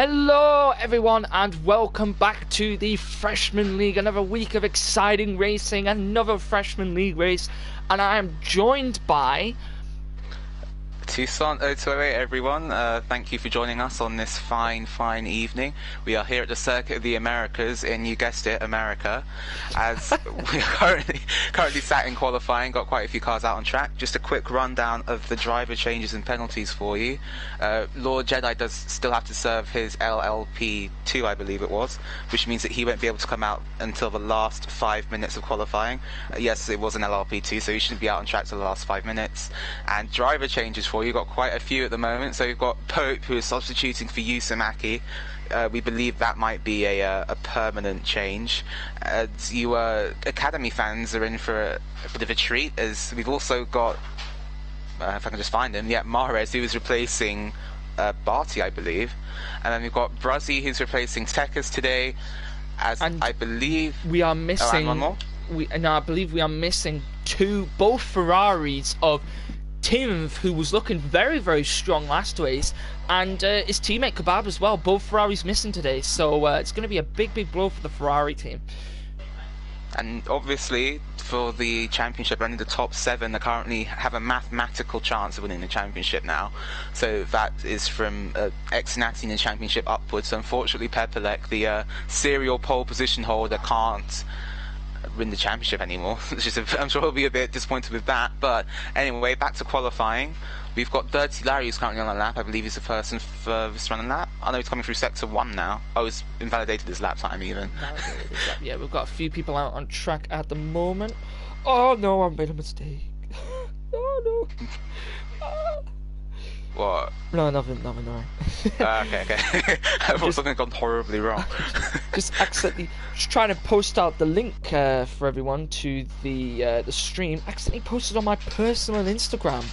Hello everyone and welcome back to the Freshman League. Another week of exciting racing, another Freshman League race, and I am joined by Tucson 0208 everyone, thank you for joining us on this fine evening. We are here at the Circuit of the Americas in, you guessed it, America, as we are currently sat in qualifying, got quite a few cars out on track. Just a quick rundown of the driver changes and penalties for you. Lord Jedi does still have to serve his LLP2, I believe it was, which means that he won't be able to come out until the last 5 minutes of qualifying. Yes, it was an LLP2, so he shouldn't be out on track till the last 5 minutes. And driver changes for you, got quite a few at the moment. So you've got Pope, who is substituting for Yusamaki. We believe that might be a permanent change. You Academy fans are in for a bit of a treat, as we've also got, if I can just find him, Mahrez, who is replacing Barty, I believe. And then we've got Bruzzy, who's replacing Tekas today, as I believe we are missing one more. I believe we are missing both Ferraris of Tim, who was looking very strong last race, and his teammate Kebab as well. Both Ferraris missing today, so it's going to be a big blow for the Ferrari team. And obviously for the championship, only the top 7 that currently have a mathematical chance of winning the championship now. So that is from ex-Nati in the championship upwards. So unfortunately Pepelec, the serial pole position holder, can't win the championship anymore. I'm sure he'll be a bit disappointed with that. But anyway, back to qualifying. We've got Dirty Larry, who's currently on the lap. I believe he's the person furthest running lap. I know he's coming through sector 1 now. Oh, he's invalidated his lap time even. Yeah, we've got a few people out on track at the moment. Oh no, I made a mistake. Oh no. What? No, nothing. Okay. I thought something had gone horribly wrong. just accidentally trying to post out the link for everyone to the stream. Accidentally posted on my personal Instagram.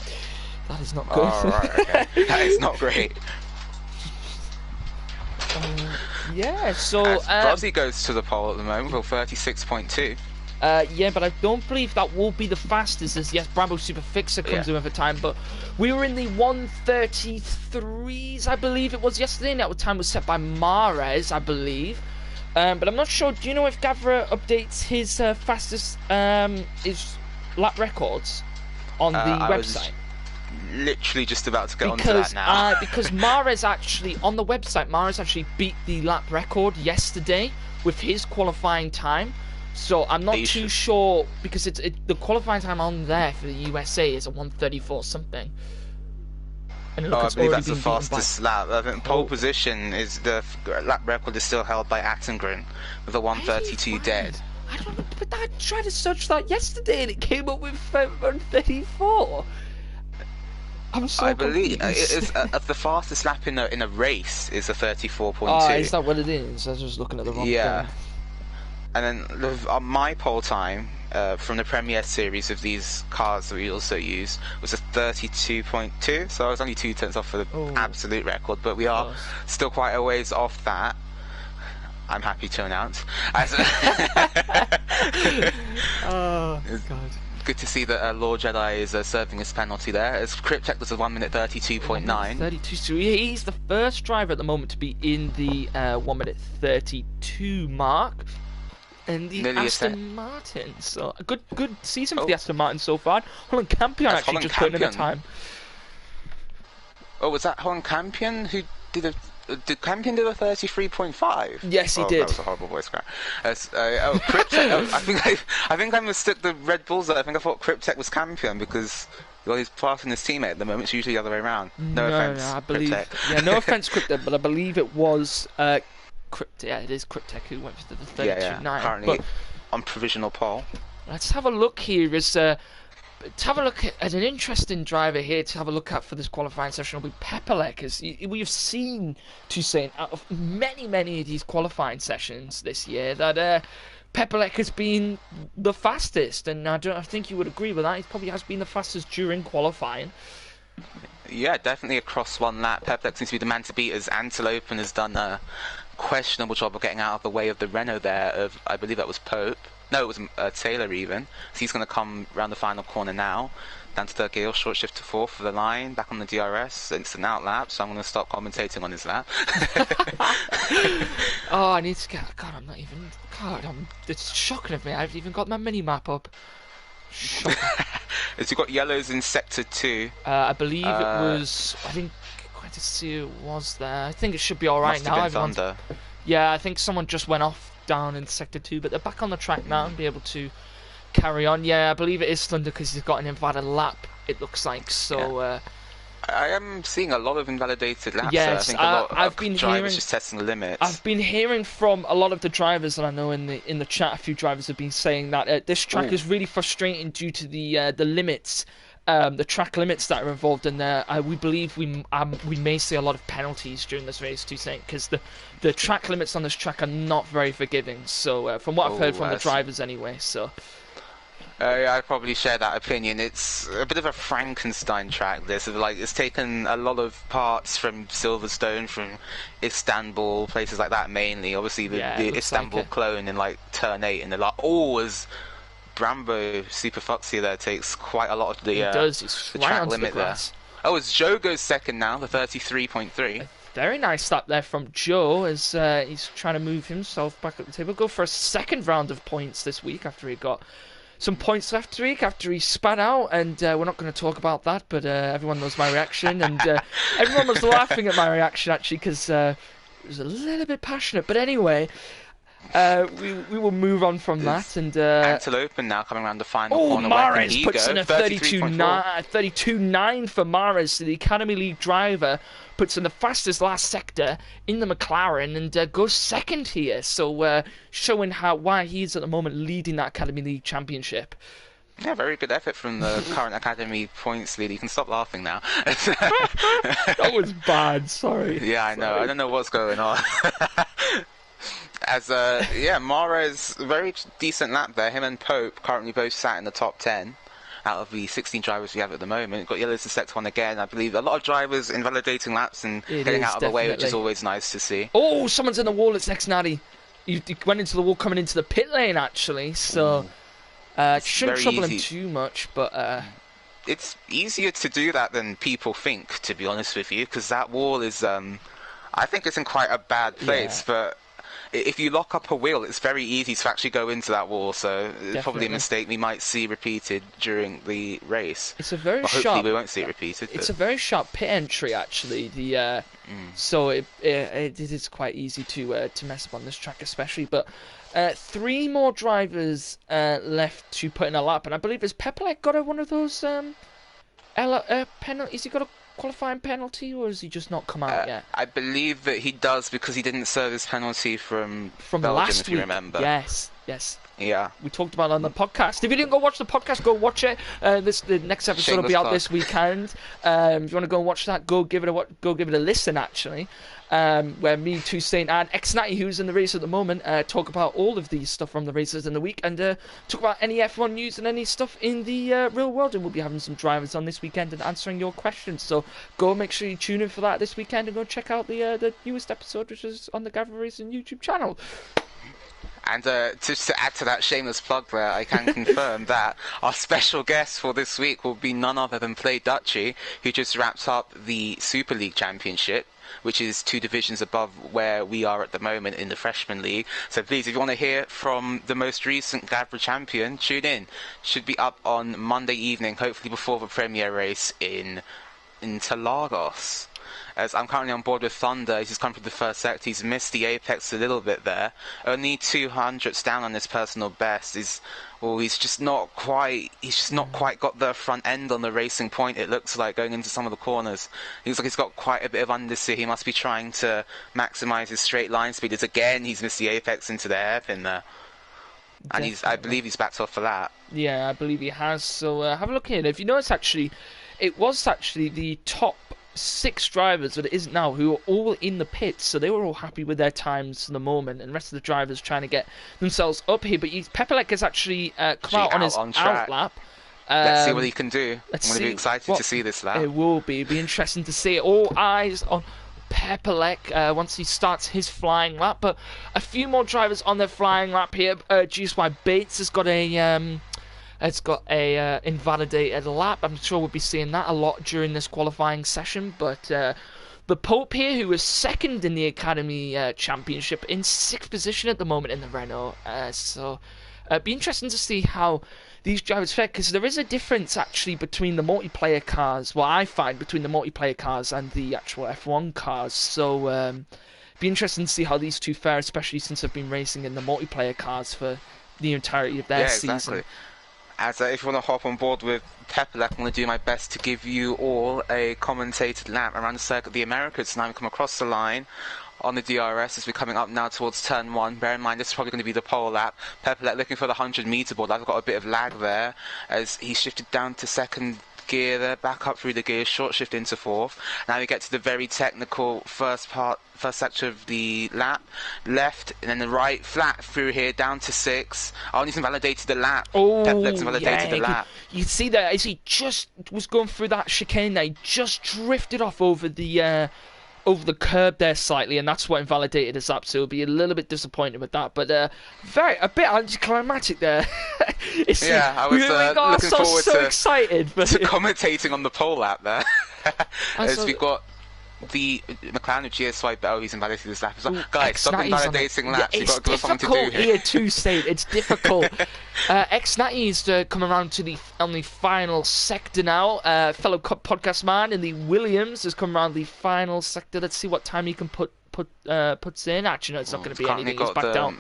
That is not good. Oh, right, okay. That is not great. Yeah, so Brozzy goes to the pole at the moment for 36.2. yeah, but I don't believe that will be the fastest, as yes, Bravo Super Fixer comes in with a time, but we were in the 1:33s, I believe it was yesterday, and that time was set by Mahrez, I believe. But I'm not sure. Do you know if Gavra updates his fastest his lap records on the website? Literally just about to get onto that now. Because Mahrez actually, on the website, Mahrez actually beat the lap record yesterday with his qualifying time. So I'm not too sure, because the qualifying time on there for the USA is a 1:34 something. And look, I believe that's the fastest lap. I think pole position is the lap record is still held by Attengren with a 1:32 dead. I don't know, but I tried to search that yesterday and it came up with 1:34. I'm so I believe confused. the fastest lap in a race is a 34.2. Oh, is that what it is? I was just looking at the wrong thing. And then my pole time from the Premier Series of these cars that we also use was a 32.2, so I was only 2 tenths off for the absolute record, but we are still quite a ways off that. I'm happy to announce. Oh, God. Good to see that Lord Jedi is serving his penalty there, as Cryptek was a 1:32.9. 32, so he's the first driver at the moment to be in the 1:32 mark. And the Aston Martin, so a good season for the Aston Martin so far. Holland Campion actually just putting in the time. Oh, was that Holland Campion who did Campion do a 33.5? Yes, he did. That was a horrible voice crack. Cryptek, I think I mistook the Red Bulls there. I think I thought Cryptek was Campion because he's passing his teammate at the moment. It's usually the other way around. No offense, I believe. Cryptek. Yeah, no offense, Cryptek, but I believe it was it is Cryptek who went for the 32.9. Currently on provisional pole. Let's have a look here. Let's have a look at an interesting driver here to have a look at for this qualifying session will be Pepelec, as we have seen Toussaint out of many of these qualifying sessions this year that Pepelec has been the fastest, and I think you would agree with that. He probably has been the fastest during qualifying. Yeah, definitely across one lap. Pepelec seems to be the man to beat, as Antelope has done a questionable job of getting out of the way of the Renault there of, I believe that was Pope. No, it was Taylor even. So he's going to come around the final corner now. Down to third gear, short shift to fourth for the line, back on the DRS. It's an out lap, so I'm going to stop commentating on his lap. Oh, I need to get. God, I'm not even. God, it's shocking of me. I haven't even got my mini map up. Shocking. As you got yellows in sector 2. I believe it was. I think. Quite to see who it was there. I think it should be all right now. Thunder. Yeah, I think someone just went off down in sector 2, but they're back on the track now and be able to carry on. Yeah, I believe it is Thunder because he's got an invalid lap, it looks like. So I am seeing a lot of invalidated laps. Yes, I think a lot I've of been drivers hearing, just testing the limits. I've been hearing from a lot of the drivers, and I know in the chat a few drivers have been saying that this track is really frustrating due to the limits. The track limits that are involved in there. We believe we may see a lot of penalties during this race too, saying because the track limits on this track are not very forgiving. So from what I've heard from the drivers anyway, so. Yeah, I probably share that opinion. It's a bit of a Frankenstein track. It's taken a lot of parts from Silverstone, from Istanbul, places like that mainly. Obviously the Istanbul clone in like turn 8, and they're like, as Brambo Super Foxy there takes quite a lot of the track limit there. Oh, it's Joe goes second now, the 33.3. Very nice stop there from Joe as he's trying to move himself back up the table. Go for a second round of points this week after he got some points last week, after he spat out, and we're not going to talk about that, but everyone knows my reaction, and everyone was laughing at my reaction actually because it was a little bit passionate. But anyway, we will move on from that. And Antelope now coming around the final corner. Mares puts in a 32.9 for Mares. So the Academy League driver puts in the fastest last sector in the McLaren and goes second here. So showing why he's at the moment leading that Academy League championship. Yeah, very good effort from the current Academy points leader. You can stop laughing now. That was bad, sorry. Yeah, I know. I don't know what's going on. As Mares, very decent lap there. Him and Pope currently both sat in the top 10 out of the 16 drivers we have at the moment. Got yellows in sector 1 again. I believe a lot of drivers invalidating laps and getting out of the way, which is always nice to see. Oh, someone's in the wall. It's next Natty. He went into the wall coming into the pit lane actually, so shouldn't trouble him too much, but it's easier to do that than people think, to be honest with you, because that wall is I think it's in quite a bad place, but if you lock up a wheel, it's very easy to actually go into that wall, so it's probably a mistake we might see repeated during the race. It's a very sharp... Hopefully we won't see it repeated. It's a very sharp pit entry, actually. So it is quite easy to mess up on this track, especially. But 3 more drivers left to put in a lap, and I believe has Pepelec got one of those penalties? Has he got a qualifying penalty, or has he just not come out yet? I believe that he does because he didn't serve his penalty from Belgium, last if you remember. Yes. Yeah. We talked about it on the podcast. If you didn't go watch the podcast, go watch it. The next episode will be out this weekend. If you want to go and watch that, go give it a listen. Actually, where me, Toussaint, and X90, who's in the race at the moment, talk about all of these stuff from the races in the week, and talk about any F1 news and any stuff in the real world. And we'll be having some drivers on this weekend and answering your questions. So go make sure you tune in for that this weekend and go check out the newest episode, which is on the Gavra Racing YouTube channel. And just to add to that shameless plug there, I can confirm that our special guest for this week will be none other than Play Dutchy, who just wrapped up the Super League Championship, which is 2 divisions above where we are at the moment in the Freshman League. So please, if you want to hear from the most recent Gavra champion, tune in. Should be up on Monday evening, hopefully before the premiere race in Interlagos. As I'm currently on board with Thunder, he's come through the first sector. He's missed the apex a little bit there. Only 200ths down on his personal best. He's just not quite got the front end on the racing point, it looks like, going into some of the corners. He looks like he's got quite a bit of understeer. He must be trying to maximise his straight line speed. As again, he's missed the apex into the hairpin there. And I believe he's backed off for that. Yeah, I believe he has. So have a look here. If you notice, it was the top 6 drivers that it isn't now who are all in the pits, so they were all happy with their times for the moment, and the rest of the drivers trying to get themselves up here. But Pepelec has actually come out on his out lap. Let's see what he can do. I'm going to be excited to see this lap. It will be. It'll be interesting to see. All eyes on Pepelec once he starts his flying lap. But a few more drivers on their flying lap here. GSY Bates has got a invalidated lap. I'm sure we'll be seeing that a lot during this qualifying session. But the Pope here, who is second in the Academy Championship, in 6th position at the moment in the Renault. So it'd be interesting to see how these drivers fare, because there is a difference actually between the multiplayer cars. Well, I find between the multiplayer cars and the actual F1 cars. So be interesting to see how these two fare, especially since I've been racing in the multiplayer cars for the entirety of their season. Exactly. As if you want to hop on board with Pepelec, I'm going to do my best to give you all a commentated lap around the circuit of the Americas. Now we come across the line on the DRS as we're coming up now towards turn 1. Bear in mind, this is probably going to be the pole lap. Pepelec looking for the 100-meter board. I've got a bit of lag there as he shifted down to second gear there, back up through the gears, short shift into 4th. Now we get to the very technical first sector of the lap. Left and then the right, flat through here, down to 6. Only invalidated the lap. Pepelec's invalidated the lap. You see that as he just was going through that chicane there, he just drifted off over the curb there slightly, and that's what invalidated his lap. So he'll be a little bit disappointed with that, but a bit anticlimactic there. I was looking forward so excited to commentating on the pole lap there. As we've got the McLaren of GSY Bell, he's invalidated his lap as well. Guys, stop invalidating laps. You've got to give us something to do here. It's difficult here to say. It's difficult. X-Natty's come around to on the final sector now. Fellow podcast man in the Williams has come around the final sector. Let's see what time he can puts in. Actually, no, it's not going to be anything. He's back down.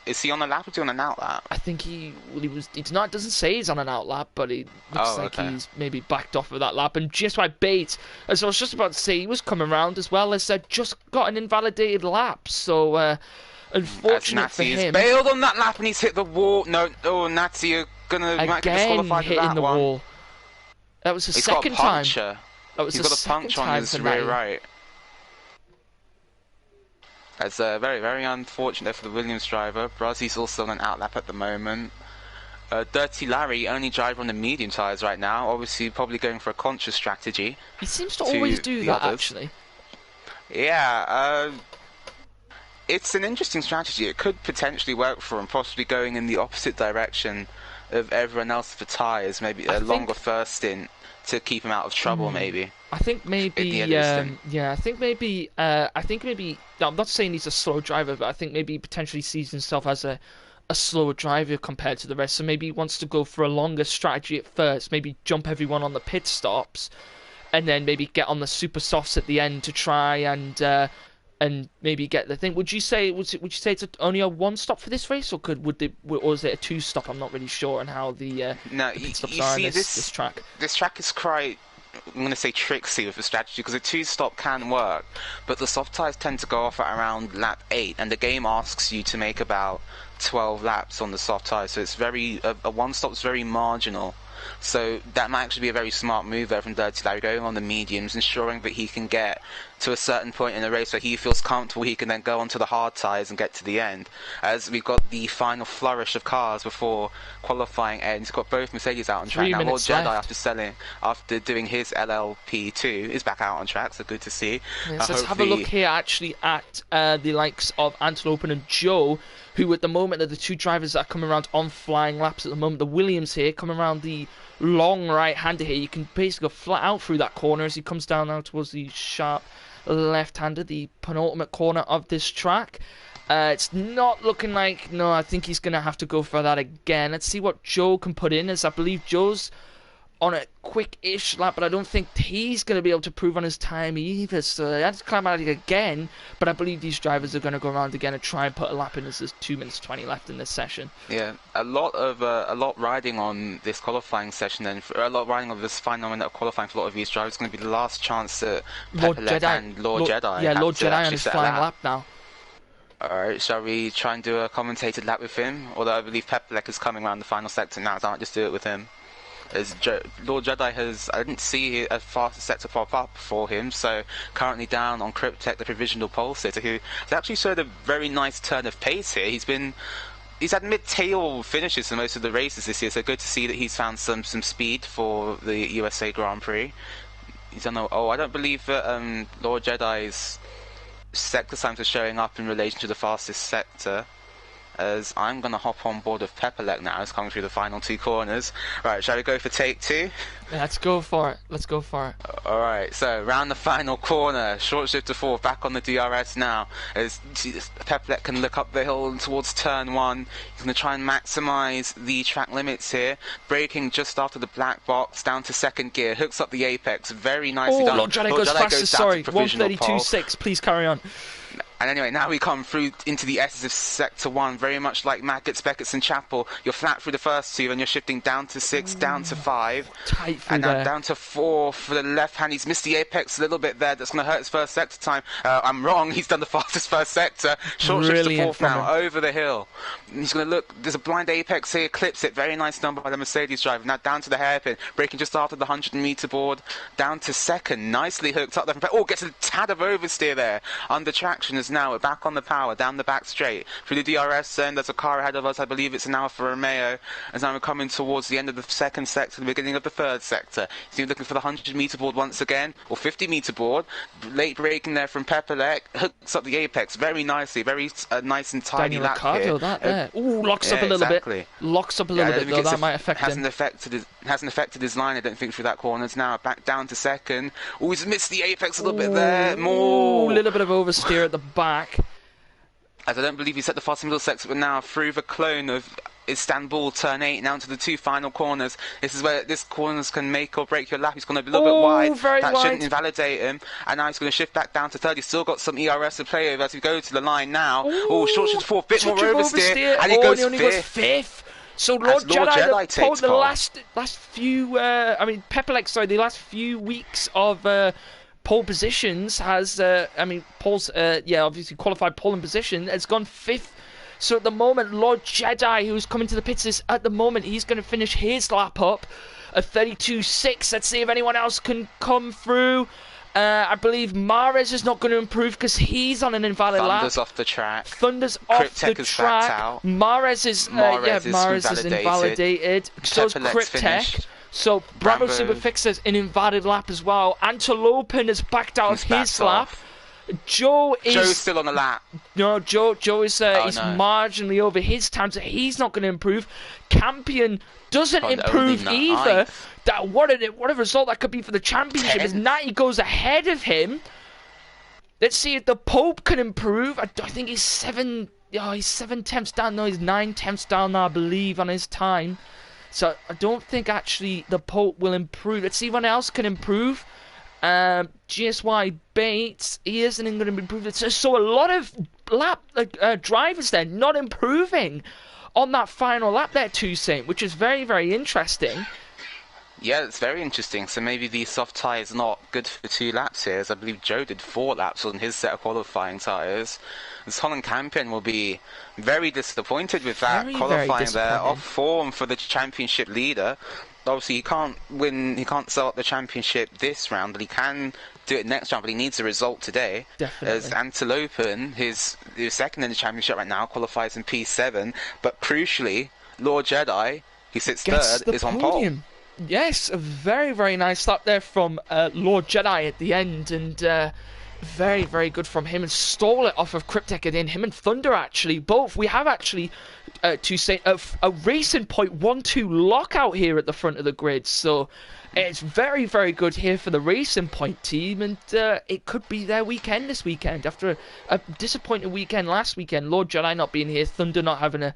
Is he on a lap or is he on an out lap? I think he was. It's not. It doesn't say he's on an out lap, but it looks like he's maybe backed off of that lap. And GSY Bates, as I was just about to say, he was coming around as well as just got an invalidated lap. So unfortunate for him. He's bailed on that lap and he's hit the wall. No, Natty, you're might get disqualified for that one. Wall. That was the second time. That was he's got a puncture on his rear right. That's very, very unfortunate for the Williams driver. Brazzi's also on an out lap at the moment. Dirty Larry, only driver on the medium tyres right now. Obviously, probably going for a conscious strategy. He seems to always do that, actually. Yeah, it's an interesting strategy. It could potentially work for him, possibly going in the opposite direction of everyone else for tyres. Maybe a longer first stint to keep him out of trouble, maybe. I think maybe, I think maybe, I'm not saying he's a slow driver, but I think maybe he potentially sees himself as a slower driver compared to the rest. So maybe he wants to go for a longer strategy at first, maybe jump everyone on the pit stops, and then maybe get on the super softs at the end to try and maybe get the thing. Would you say it's only a one stop for this race, or or is it a two stop? I'm not really sure on how the pit stops are on this track. This track is quite, I'm going to say, tricksy with the strategy, because a two-stop can work, but the soft tyres tend to go off at around lap 8, and the game asks you to make about 12 laps on the soft tyres, so it's a one-stop is very marginal. So that might actually be a very smart move there from Dirty Larry, going on the mediums, ensuring that he can get to a certain point in the race where he feels comfortable, he can then go onto the hard tyres and get to the end. As we've got the final flourish of cars before qualifying ends, we've got both Mercedes out on track. Now Lord Jedi, after doing his LLP2, is back out on track, so good to see. Yes, let's have a look here actually at the likes of Antelope and Joe, who at the moment are the two drivers that are coming around on flying laps at the moment. The Williams here coming around the long right-hander here. You can basically go flat out through that corner as he comes down now towards the sharp left-hander, the penultimate corner of this track. It's not looking like, no, I think he's going to have to go for that again. Let's see what Joe can put in, as I believe Joe's on a quick-ish lap, but I don't think he's going to be able to prove on his time either. So he had to climb out again, but I believe these drivers are going to go around again and try and put a lap in, as there's 2 minutes 20 left in this session. Yeah, a lot riding on this qualifying session, and a lot riding on this final minute of qualifying for a lot of these drivers. It's going to be the last chance that Lord Jedi. Yeah, Lord Jedi on his flying lap now. Alright, shall we try and do a commentated lap with him? Although I believe Pepelec is coming around the final sector now, so I might just do it with him. As Lord Jedi I didn't see a faster sector pop up for him, so currently down on Cryptek, the provisional pole sitter, who has actually showed a very nice turn of pace here. He's had mid-tail finishes for most of the races this year, so good to see that he's found some speed for the USA Grand Prix. He's on. Oh, I don't believe that Lord Jedi's sector times are showing up in relation to the fastest sector. As I'm going to hop on board with Pepperleck now. It's coming through the final 2 corners. Right, shall we go for take 2? Let's go for it. Let's go for it. Alright, so round the final corner. Short shift to 4, back on the DRS now. As Pepperleck can look up the hill towards turn 1. He's going to try and maximise the track limits here. Braking just after the black box, down to 2nd gear. Hooks up the apex. Very nicely done. Lord Jedi goes fastest, sorry. 132.6, please carry on. And anyway, now we come through into the S's of Sector 1, very much like Mackett's, Beckett's and Chapel. You're flat through the first 2, and you're shifting down to 6, down to 5. Tight through and now there. down to 4 for the left hand. He's missed the apex a little bit there. That's going to hurt his first sector time. I'm wrong. He's done the fastest first sector. Short shift to 4th now, over the hill. He's going to look. There's a blind apex here. Clips it. Very nice done by the Mercedes driver. Now down to the hairpin. Braking just after the 100-meter board. Down to 2nd. Nicely hooked up there. Oh, gets a tad of oversteer there. Under traction is now back on the power. Down the back straight. Through the DRS zone. There's a car ahead of us. I believe it's an Alfa Romeo. As now we're coming towards the end of the 2nd sector, the beginning of the 3rd sector. He's looking for the 100-meter board once again. Or 50-meter board. Late braking there from Pepperleck. Hooks up the apex very nicely. Very nice and tidy Daniel lap Ricciardo, here. that there. Ooh, locks up a little bit. Locks up a little bit, though. That might affect him. Hasn't affected his line, I don't think, through that corner. It's now back down to 2nd. Oh, he's missed the apex a little bit there. More. A little bit of oversteer at the back. As I don't believe he set the fast middle sector, but now through the clone of Istanbul, turn 8, now to the 2 final corners. This is where this corners can make or break your lap. He's going to be a little bit wide. That shouldn't invalidate him. And now he's going to shift back down to 3rd. He's still got some ERS to play over as we go to the line now. Oh, short shift to 4th, bit more oversteer. And he goes 5th. So Lord Jedi takes the last few, the last few weeks of pole positions has, obviously qualified pole in position, has gone 5th. So at the moment, Lord Jedi, who's coming to the pits, at the moment, he's going to finish his lap up at 32.6. Let's see if anyone else can come through. I believe Mares is not going to improve because he's on an invalid lap. Thunder's off the track. Thunder's off the track. Mares is invalidated. So's Cryptek. So Bravo Superfix is an invalid lap as well. Antelopin has backed out of his lap. Joe's still on the lap. No, Joe is he's marginally over his time, so he's not going to improve. Campion doesn't improve either. What a result that could be for the championship. As Natty goes ahead of him. Let's see if the Pope can improve. I think he's 7 tenths down. No, he's 9 tenths down now, I believe, on his time. So I don't think actually the Pope will improve. Let's see if anyone else can improve. GSY Bates, he isn't going to improve. So a lot of drivers there not improving on that final lap there, Toussaint, which is very, very interesting. Yeah, it's very interesting. So maybe the soft tyre is not good for 2 laps here, as I believe Joe did 4 laps on his set of qualifying tyres. As Holland Campion will be very disappointed with that qualifying there, off form for the championship leader. Obviously, he can't sell up the championship this round, but he can do it next round, but he needs a result today. Definitely. As Antelopin, who's 2nd in the championship right now, qualifies in P7, but crucially, Lord Jedi, who sits 3rd, is on pole. Yes, a very, very nice lap there from Lord Jedi at the end, and very, very good from him, and stole it off of Cryptek, and then him and Thunder actually, both. We have actually, to say, a Racing Point 1-2 lockout here at the front of the grid, so it's very, very good here for the Racing Point team, and it could be their weekend this weekend. After a disappointing weekend last weekend, Lord Jedi not being here, Thunder not having a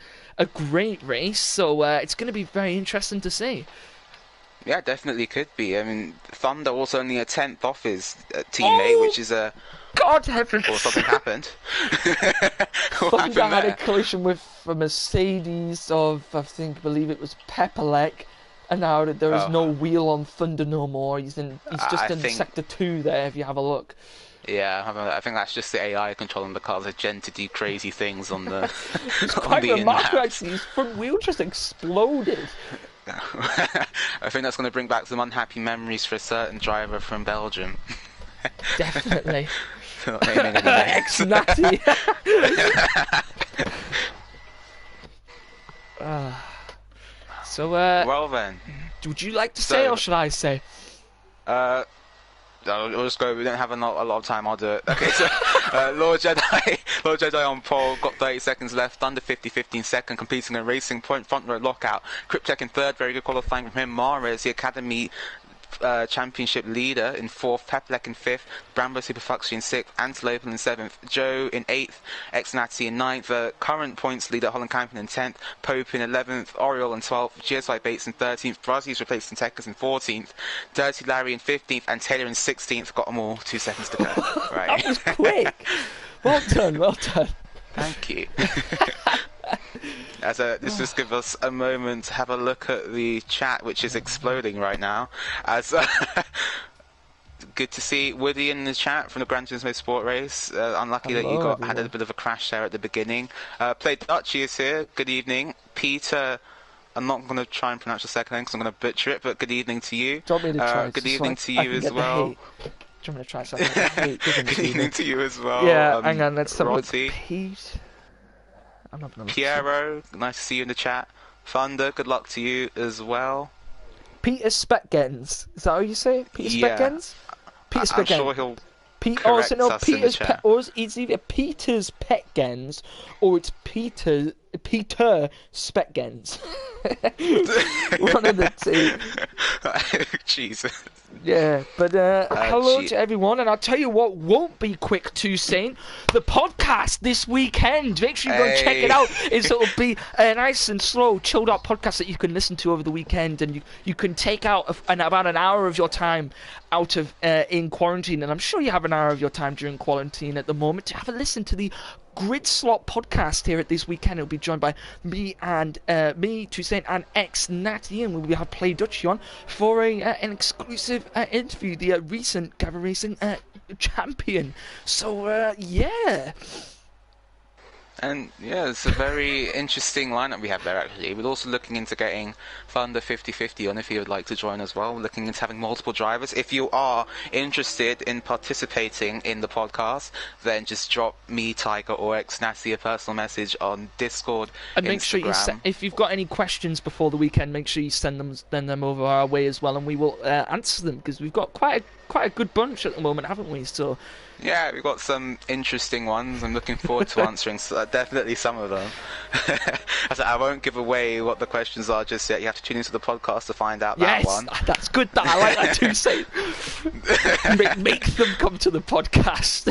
great race, so it's going to be very interesting to see. Yeah, definitely could be. I mean, Thunder also only a 10th off his teammate, which is a... God heavens! Or something happened. Thunder had a collision with a Mercedes of, believe it was Pepperleck, and now there is no wheel on Thunder no more. He's just in Sector 2 there, if you have a look. Yeah, I think that's just the AI controlling the cars are gen to do crazy things on the It's quite remarkable, actually. His front wheel just exploded. I think that's going to bring back some unhappy memories for a certain driver from Belgium. Definitely. Ex-Natty. Well then. Would you like to say, or should I say? I'll just go. We don't have a lot of time. I'll do it. Okay, so Lord Jedi on pole, got 30 seconds left, under 15 second, completing a racing point, front row lockout. Cryptek in third, very good qualifying from him. Mares, the Academy Championship leader, in fourth. Pepelec in fifth. Brambo Superfuxy in sixth. Antelope in seventh. Joe in eighth. Exnati in ninth. Current points leader Holland Campion in 10th. Pope in 11th. Oriole in 12th. GSI Bates in 13th. Brazzi's replacing Tekkers in 14th. Dirty Larry in 15th. And Taylor in 16th. Got them all. 2 seconds to go. Right. That was quick. Well done, well done. Thank you. This just gives us a moment to have a look at the chat, which is exploding right now. Good to see Woody in the chat from the Gran Turismo Sport Race. Unlucky that you had a bit of a crash there at the beginning. Play Dutchy is here. Good evening. Peter, I'm not going to try and pronounce your second name because I'm going to butcher it, but good evening to you. Do you want me to try? Good evening to you as well. Do you want me to try something? Good evening to you as well. Yeah, hang on, let's have a look. Rotty. Pete. I'm not gonna look. Piero, nice to see you in the chat. Thunder, good luck to you as well. Peter Speckgens. Is that how you say it? Peter Speckgens? Peter Speckgens. I'm sure he'll correct us in the chat. It's either Peter's Petgens or it's Peter Speckgens. One of the two. Jesus. Yeah, but hello to everyone, and I'll tell you what won't be quick to saying, the podcast this weekend. Make sure you go and check it out. It'll be a nice and slow, chilled out podcast that you can listen to over the weekend, and you can take out about an hour of your time out of in quarantine, and I'm sure you have an hour of your time during quarantine at the moment to have a listen to the Grid Slot podcast here at this weekend. It'll be joined by me, Toussaint, and Exnati, and we'll have Play Dutchy on for an exclusive interview, the recent Gavra Racing champion. So, yeah. And yeah, it's a very interesting lineup we have there actually. We're also looking into getting Thunder 50/50 on if he would like to join as well. We're looking into having multiple drivers. If you are interested in participating in the podcast, then just drop me, Tiger, or Exnati a personal message on Discord, and make Instagram. sure you if you've got any questions before the weekend, make sure you send them over our way as well, and we will answer them, because we've got quite a good bunch at the moment, haven't we? So yeah, we've got some interesting ones. I'm looking forward to answering definitely some of them. I won't give away what the questions are just yet. You have to tune into the podcast to find out that one. Yes, that's good. I like that too. Say, make them come to the podcast.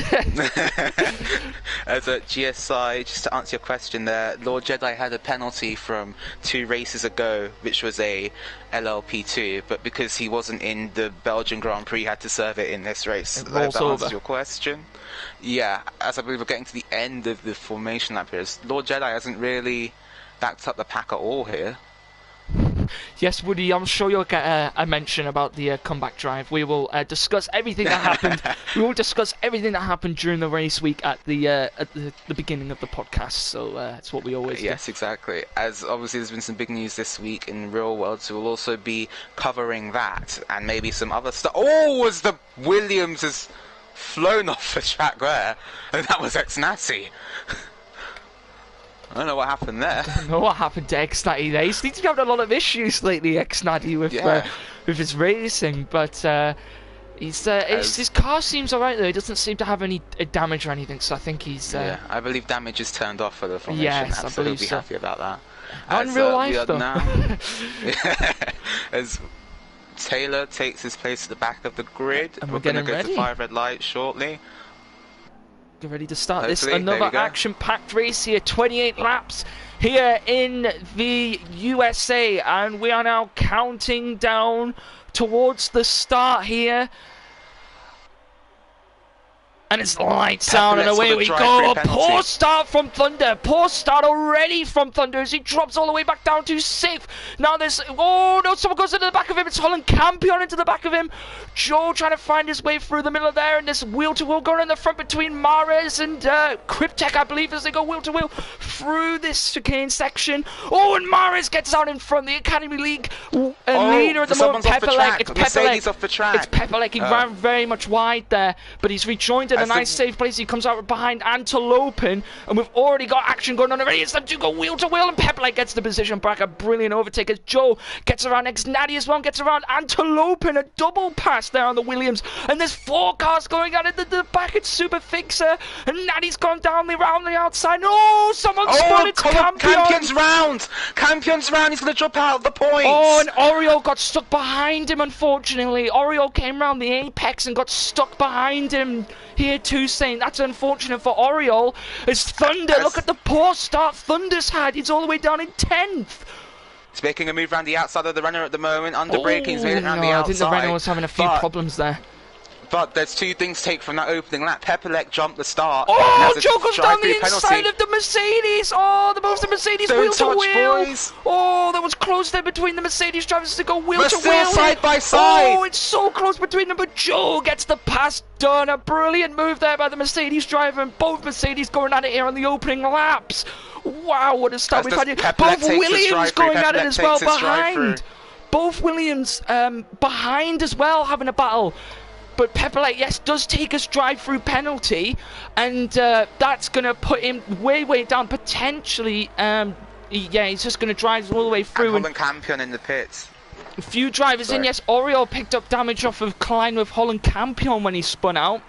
As a GSI, just to answer your question there, Lord Jedi had a penalty from 2 races ago, which was a LLP2, but because he wasn't in the Belgian Grand Prix, he had to serve it in this race. That answers your question. Yeah, as I believe we're getting to the end of the formation lap here, Lord Jedi hasn't really backed up the pack at all here. Yes, Woody, I'm sure you'll get a mention about the comeback drive. We will discuss everything that happened. We will discuss everything that happened during the race week at the beginning of the podcast. So that's what we always do. Yes, exactly. As obviously there's been some big news this week in real world, so we'll also be covering that and maybe some other stuff. Oh, as the Williams has flown off the track there, and that was Exnati. I don't know what happened there. I don't know what happened to Exnati there. He seems to be having a lot of issues lately, Exnati, with his racing, but his car seems alright though. He doesn't seem to have any damage or anything, so I think he's... Yeah, I believe damage is turned off for the formation. Yes, I believe so. Happy about that. Not in real life, though. Now, as Taylor takes his place at the back of the grid, and we're going to go to 5 red lights shortly. Get ready to start Hopefully, this. Another action-packed race here. 28 laps here in the USA, and we are now counting down towards the start here. And it's lights out and away we go. Poor start from Thunder. Poor start already from Thunder as he drops all the way back down to 6th. Now there's... Oh, no, someone goes into the back of him. It's Holland Campion into the back of him. Joe trying to find his way through the middle of there. And this wheel-to-wheel going in the front between Mares and Cryptek, I believe, as they go wheel-to-wheel through this chicane section. Oh, and Mares gets out in front. The Academy League leader at the moment. Pepelec. It's Pepelec. Off the track. It's Pepelec. He ran very much wide there, but he's rejoined it. a nice safe place. He comes out behind Antelopin, and we've already got action going on already. It's them two go wheel to wheel, and Pepperlight gets the position back. A brilliant overtake as Joe gets around next. Natty as well gets around Antelopin. A double pass there on the Williams, and there's 4 cars going out at the back. It's Super Fixer, and Natty's gone down around the outside. Oh, someone spun it. Campion's round. Campion's round. He's going to drop out of the points. Oh, and Oreo got stuck behind him, unfortunately. Oreo came round the apex and got stuck behind him here too, saying that's unfortunate for Oreo. It's Thunder. Look at the poor start Thunder's had. He's all the way down in 10th. He's making a move around the outside of the runner at the moment. Under braking, he's made it around the outside. I think the runner was having a few problems there. But there's 2 things to take from that opening lap. Pepperleck jumped the start. Oh, Joe goes down the inside of the Mercedes. Oh, the Mercedes wheel to wheel. Boys. Oh, that was close there between the Mercedes drivers to go wheel to wheel. Still side by side. Oh, it's so close between them, but Joe gets the pass done. A brilliant move there by the Mercedes driver, and both Mercedes going at it here on the opening laps. Wow, what a start we've had here. Both Williams going at it as well behind. Both Williams behind as well, having a battle. But Pepperlight, yes, does take a drive-through penalty, and that's going to put him way down. Potentially, yeah, he's just going to drive all the way through. And Holland Campion in the pits. A few drivers in, yes. Oreo picked up damage off of Klein with Holland Campion when he spun out.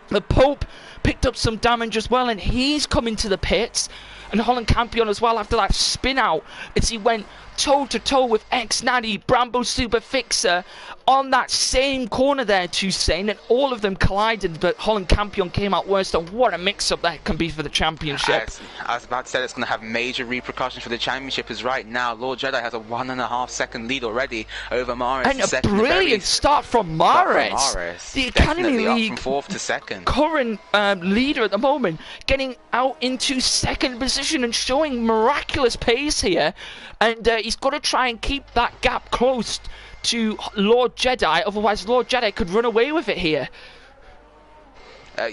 The Pope picked up some damage as well, and he's coming to the pits. And Holland Campion as well after that spin out as he went toe-to-toe with X-Natty, Brambo Super Fixer on that same corner there, Toussaint, and all of them collided, but Holland Campion came out worst, and what a mix-up that can be for the championship. I was about to say it's going to have major repercussions for the championship, as right now Lord Jedi has a 1.5 second lead already over Maris. And a brilliant start from Maris. The Academy League from 4th to 2nd. Current leader at the moment, getting out into 2nd position and showing miraculous pace here. And he's got to try and keep that gap close to Lord Jedi, otherwise Lord Jedi could run away with it here.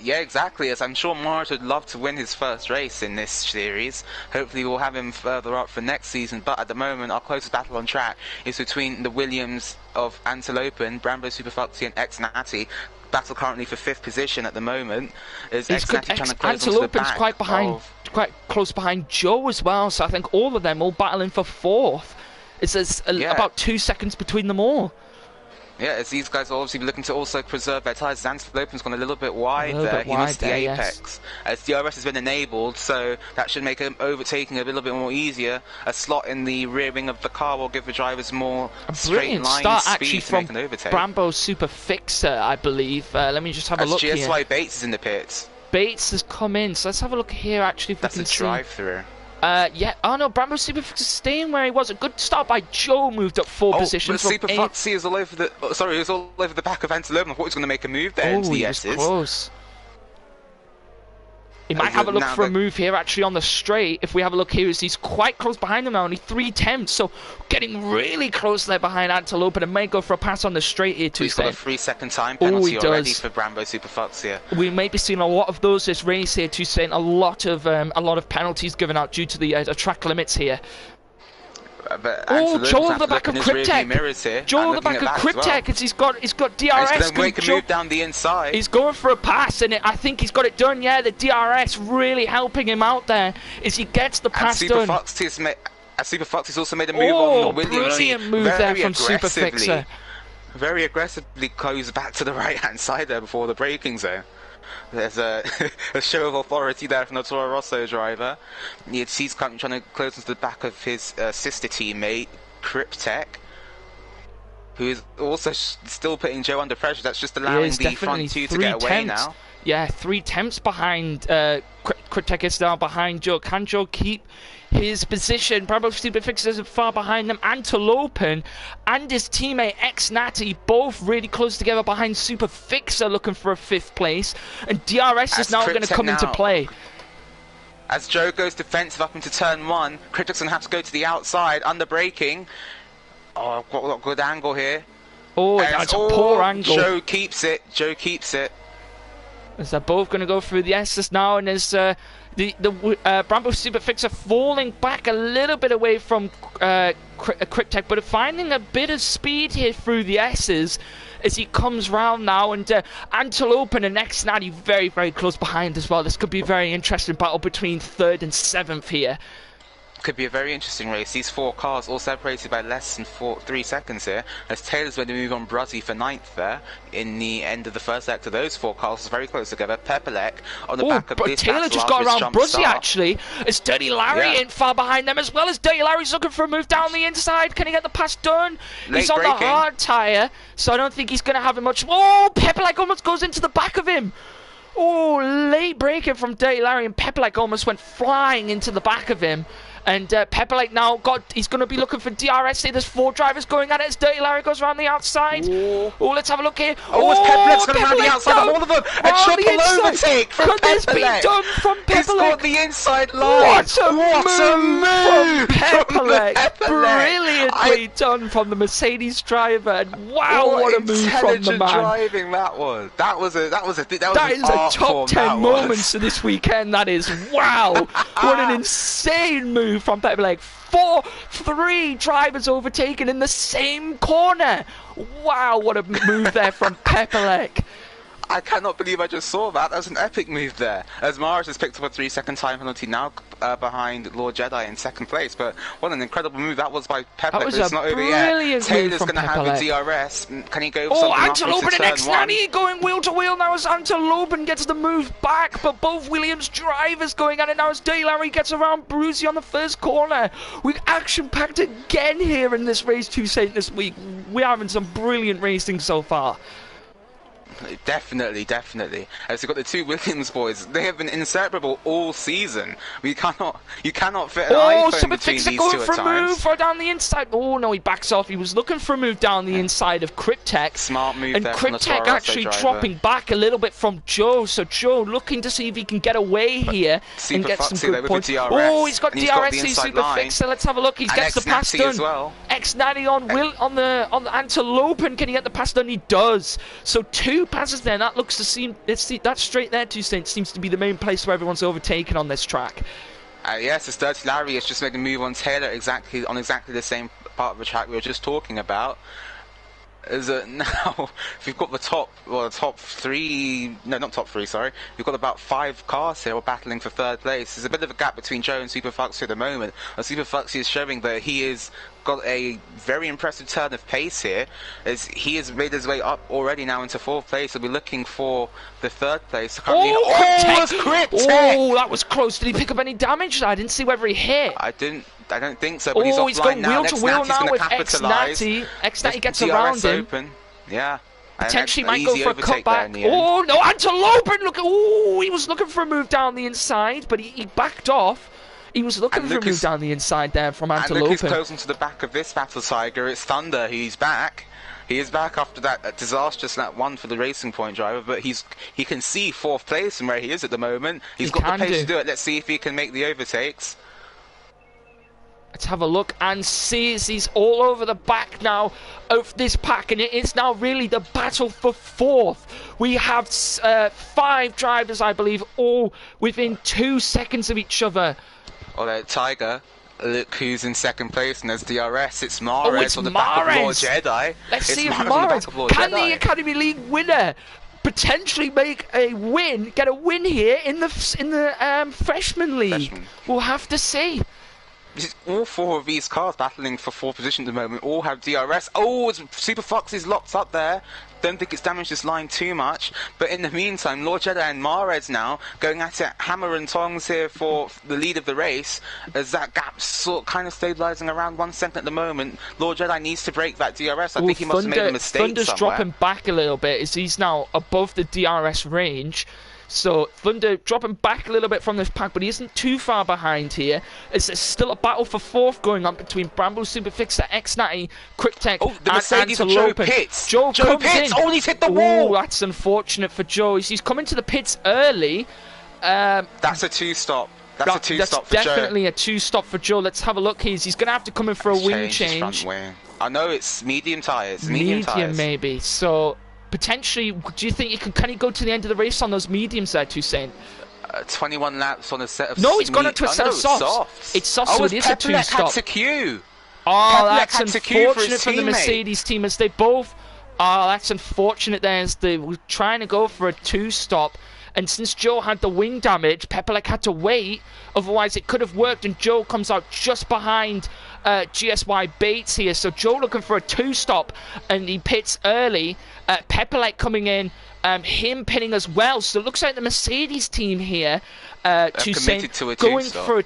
Yeah, exactly, as I'm sure Morris would love to win his first race in this series. Hopefully we'll have him further up for next season, but at the moment our closest battle on track is between the Williams of Antelopin, Brambo Super Foxy and X-Natty. Battle currently for 5th position at the moment. Is X-Natty trying to close onto the back quite behind, quite close behind Joe as well, so I think all of them all battling for 4th. It's about 2 seconds between them all. Yeah, as these guys are obviously looking to also preserve their tyres. Antelopin's gone a little bit wide there. He missed the apex. Yes. As DRS has been enabled, so that should make him overtaking a little bit more easier. A slot in the rear wing of the car will give the drivers more straight line start speed actually to from make an overtake. Brambo Super Fixer, I believe. Let me just have a look here. GSY Bates is in the pits. Bates has come in, so let's have a look here actually if we can see. That's a drive-through. Yeah, oh no, Brambo Super Fixer staying where he was. A good start by Joe, moved up 4 positions. But Super Foxy is all over the. Sorry, he was all over the back of Antelopin. I thought he was going to make a move there into the S's. Close. He might have a look for a move here actually on the straight. If we have a look here, he's quite close behind him now, only 3 tenths, so getting really close there behind Antelopin, and may go for a pass on the straight here too. He's got a 3-second time penalty already for Brambo Super Fox here. We may be seeing a lot of those this race here too, saying a lot of penalties given out due to the track limits here. Joel at the back of Cryptech. Joel at the back of Cryptech, as he's got DRS. He's going to make a move down the inside. He's going for a pass, and I think he's got it done. Yeah, the DRS really helping him out there as he gets the pass done. Super Foxy's also made a move on the Williams. Brilliant move there from Super Fixer. Very aggressively goes back to the right-hand side there before the braking zone. There's a show of authority there from the Toro Rosso driver. He's currently trying to close into the back of his sister teammate, Cryptech, who is also still putting Joe under pressure. That's just allowing the front 2 to get away now. Yeah, 3 tenths behind. Cryptech is now behind Joe. Can Joe keep his position? Brambo Super Fixer is far behind them. Antelopin and his teammate X-Natty both really close together behind Super Fixer, looking for a 5th place. And DRS is now going to come into play. As Joe goes defensive up into turn 1, Cryptech's going to have to go to the outside, under braking. Oh, got a good angle here. Oh, that's a poor angle. Joe keeps it. Joe keeps it. As they're both going to go through the S's now, and as the Brambo Super Fixer falling back a little bit away from Cryptech, but finding a bit of speed here through the S's as he comes round now, and Antelope and X90 very, very close behind as well. This could be a very interesting battle between 3rd and 7th here. Could be a very interesting race. These 4 cars all separated by less than 3 seconds here, as Taylor's going to move on Bruzzy for 9th there in the end of the first sector. Those 4 cars are very close together. Pepelec on the back of this Taylor just got around Bruzzy actually. As Dirty Larry ain't far behind them as well. As Dirty Larry's looking for a move down the inside. Can he get the pass done? He's on the hard tyre, so I don't think he's going to have it much. Oh, Pepelec almost goes into the back of him. Oh, late braking from Dirty Larry, and Pepelec almost went flying into the back of him. And Pepelec now he's going to be looking for DRS. There's 4 drivers going at it as Dirty Larry goes around the outside. Oh, let's have a look here. Oh, Pepelec's going around the outside of all of them. A triple overtake from Pepelec. Could this be done from Pepelec? He's got the inside line. What a move from Pepelec. Brilliantly done from the Mercedes driver. And wow, what a move from the man. Driving that was. That is a top 10 moments of this weekend. That is wow. What an insane move from Pepelec. 3 drivers overtaken in the same corner. Wow, what a move there from Pepelec. I cannot believe I just saw that. That was an epic move there. As Mars has picked up a 3-second time penalty now behind Lord Jedi in 2nd place. But what an incredible move that was by Pepelec. It's not over yet. Taylor's going to have a DRS. Can he go for something Antelope and X90 going wheel to wheel now as Antelope and gets the move back. But both Williams drivers going at it now as Dirty Larry gets around Brucey on the first corner. We've action-packed again here in this race 2 Saint this week. We're having some brilliant racing so far. Definitely. As you've got the 2 Williams boys, they have been inseparable all season. You cannot fit an iPhone between these 2 at times. Move down the inside. Oh no, he backs off. He was looking for a move down the inside of Cryptech. Smart move and there Cryptech actually dropping back a little bit from Joe. So Joe looking to see if he can get away here and get some good points. Oh, he's got DRS, he's super fixed. So let's have a look. He gets the pass done. Well. X90 on the Antelope, and can he get the pass done? He does. So 2 passes there. That looks to seem that straight there 2 Saints seems to be the main place where everyone's overtaken on this track. Yes, it's Dirty Larry has just made a move on Taylor exactly the same part of the track we were just talking about. Now we've got the top 3, no, not top 3, sorry. We've got about 5 cars here all battling for 3rd place. There's a bit of a gap between Joe and Super Foxy at the moment. And Super Foxy is showing that he has got a very impressive turn of pace here, as he has made his way up already now into 4th place. He'll be looking for the 3rd place. Oh, that was close. Did he pick up any damage? I didn't see whether he hit. I don't think so, but he's offline he's going now. wheel to wheel now with X90. X90 gets around him. Open. Yeah. Potentially might go for a cutback. Oh no, Antelope! Look, he was looking for a move down the inside, but he backed off. He was looking for a move down the inside there from Antelope. And look who's close onto the back of this battle, Tiger. It's Thunder. He's back. He is back after that disastrous lap 1 for the Racing Point driver, but he can see 4th place from where he is at the moment. He's got the pace to do it. Let's see if he can make the overtakes. Let's have a look and see as he's all over the back now of this pack, and it is now really the battle for 4th. We have 5 drivers, I believe, all within 2 seconds of each other. Oh, Tiger. Look who's in 2nd place, and there's DRS. It's Mares on the back of Lord Jedi. Let's see if Mares can the Academy League winner potentially make a win, get a win here in the Freshman League. We'll have to see. All 4 of these cars battling for 4th position at the moment all have DRS. Oh, Super Fox is locked up there. Don't think it's damaged this line too much. But in the meantime, Lord Jedi and Mares now going at it hammer and tongs here for the lead of the race, as that gap's sort of kind of stabilising around 1 second at the moment. Lord Jedi needs to break that DRS. I think he must have made a mistake Thunder's somewhere. Dropping back a little bit as he's now above the DRS range. So Thunder dropping back a little bit from this pack, but he isn't too far behind here. There's still a battle for 4th going on between Bramble Superfixer, X90, Cryptech, the Mercedes and Joe Pitts. Joe comes Pitts! in. Oh, he's hit the wall! That's unfortunate for Joe. He's coming to the pits early. That's a 2-stop. That's a 2-stop for Joe. That's definitely a 2-stop for Joe. Let's have a look. He's going to have to come in for a wing change. I know it's medium tyres. Medium maybe. So potentially, do you think can he go to the end of the race on those mediums there, Toussaint? 21 laps on a set of No, he's gone into a set of softs. It's softs, so it is a 2-stop. Had to queue. Oh, that's unfortunate for the Mercedes team, as they both Oh, that's unfortunate there, as they were trying to go for a 2-stop. And since Joe had the wing damage, Pepelec had to wait. Otherwise, it could have worked. And Joe comes out just behind GSY Bates here. So Joe looking for a 2-stop, and he pits early. Pepelec coming in, him pitting as well. So it looks like the Mercedes team here, committed to a going two-stop. for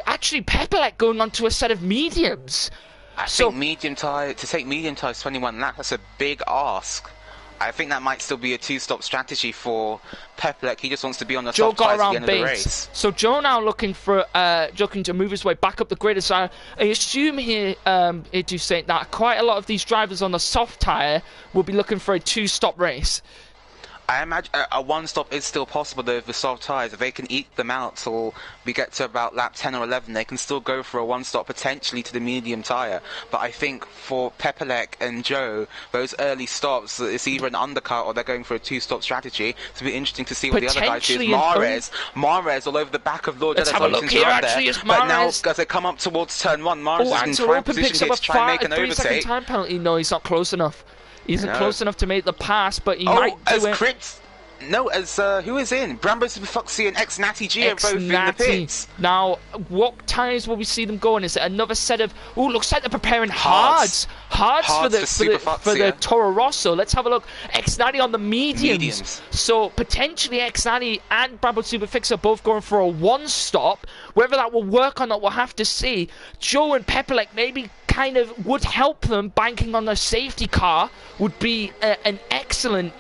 actually Pepelec going on to a set of mediums. I think medium tyre, to take medium tyres 21 laps, that's a big ask. I think that might still be a 2-stop strategy for Pepelec. He just wants to be on the Joe soft got tyres at the around end of the Bates. race. So Joe now looking to move his way back up the grid. So I assume here, to say that quite a lot of these drivers on the soft tyre will be looking for a 2-stop race. I imagine a 1-stop is still possible though with the soft tyres. If they can eke them out till we get to about lap 10 or 11, they can still go for a 1-stop potentially to the medium tyre. But I think for Pepelec and Joe, those early stops, it's either an undercut or they're going for a 2-stop strategy. It'll be interesting to see what the other guys do. Mahrez all over the back of Lord Let's have a look here, actually, as But now, Mahrez. as they come up towards turn 1, Mahrez is in prime position here to try and make an 3-second overtake. time penalty. No, he's not close enough. He's not No. close enough to make the pass, but he might do it. Who is in? Brambo Super Foxy and Ex-Natty G are both in the pits. Now, what tyres will we see them going? Is it another set of... Oh, looks like they're preparing hards for the Toro Rosso. Let's have a look. Ex-Natty on the mediums. So, potentially Ex-Natty and Brambo Super Fix are both going for a 1-stop. Whether that will work or not, we'll have to see. Joe and Pepelec maybe kind of would help them. Banking on their safety car would be an excellent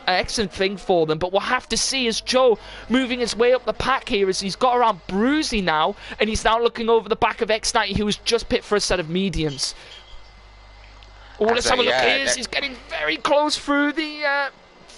thing for them, but we'll have to see as Joe moving his way up the pack here, as he's got around Bruzy now, and he's now looking over the back of X90, who was just pit for a set of mediums. Oh, let's have a look here. He's getting very close through the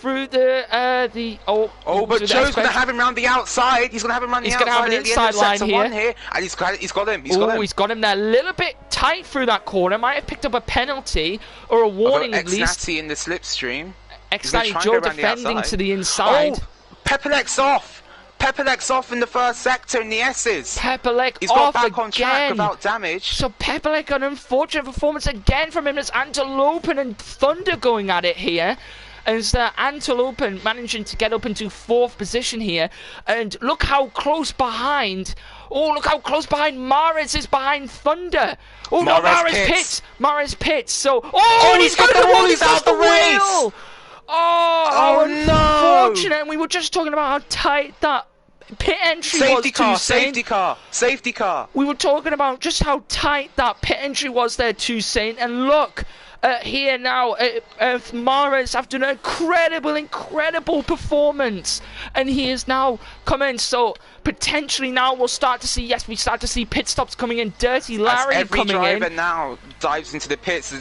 but Joe's going to have him round the outside. He's going to have him round the outside. He's going to have an inside line here. And he's got him. He's got him there. A little bit tight through that corner. Might have picked up a penalty or a warning at least. Ex-Natty in the slipstream. Ex-Natty Joe defending to the inside. Oh, Pepelec's off. Pepelec's off in the first sector in the S's. Pepelec He's off got back on track again. without damage. So Pepelec, an unfortunate performance again from him. There's Antelopen and Thunder going at it here. As Antelopen managing to get up into 4th position here. And look how close behind. Oh, look how close behind Mahrez is behind Thunder. Oh, no, Mahrez pits. Mahrez pits. So, he's got the wall. He's out the race. Oh, no. Unfortunate. And we were just talking about how tight that pit entry was. Safety car. We were talking about just how tight that pit entry was there, Toussaint. And look. Here now, Mahrez after an incredible performance, and he is now coming. So potentially now we start to see pit stops coming in. Dirty Larry coming in. Every driver now dives into the pits.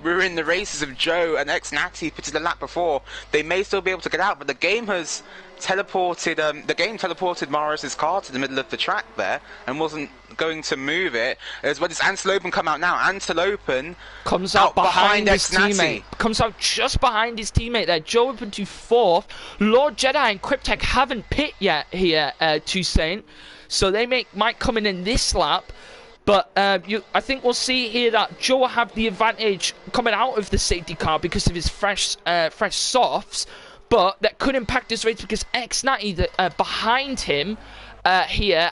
We're in the races of Joe and Ex-Natty pitted the lap before. They may still be able to get out, but the game has teleported. Teleported Mahrez's car to the middle of the track there and wasn't going to move it. As well as Antelopen come out now. Antelopen comes out behind his Ex-Natty. teammate. Comes out just behind his teammate there. Joe up into 4th. Lord Jedi and Cryptek haven't pit yet here, Toussaint. So they might come in this lap. But I think we'll see here that Joe will have the advantage coming out of the safety car because of his fresh softs. But that could impact his race because Ex-Natty behind him here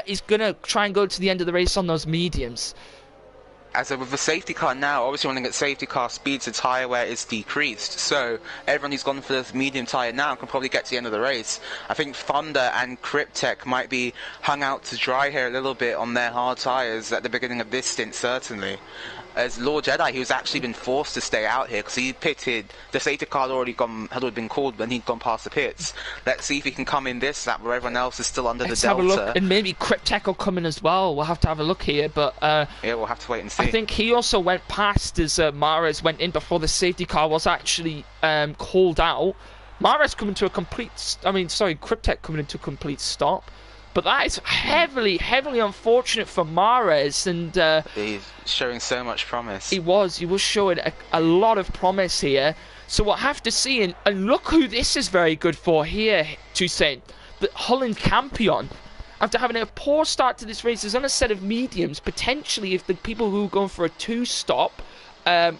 is going to try and go to the end of the race on those mediums. As with the safety car now, obviously when they get safety car speeds, the tyre wear is decreased. So everyone who's gone for this medium tyre now can probably get to the end of the race. I think Thunder and Cryptek might be hung out to dry here a little bit on their hard tyres at the beginning of this stint, certainly. As Lord Jedi, he was actually been forced to stay out here because he pitted. The safety car had already been called when he'd gone past the pits. Let's see if he can come in this lap where everyone else is still under the delta. Let's have a look, and maybe Cryptek will come in as well. We'll have to have a look here, but yeah, we'll have to wait and see. I think he also went past as Mahrez went in before the safety car was actually called out. Mahrez coming to a complete. Cryptek coming into a complete stop. But that is heavily unfortunate for Mahrez, and he's showing so much promise. He was showing a lot of promise here. So we'll have to see, and look who this is very good for here, Toussaint. The Holland Campion. After having a poor start to this race, is on a set of mediums. Potentially, if the people who are going for a 2-stop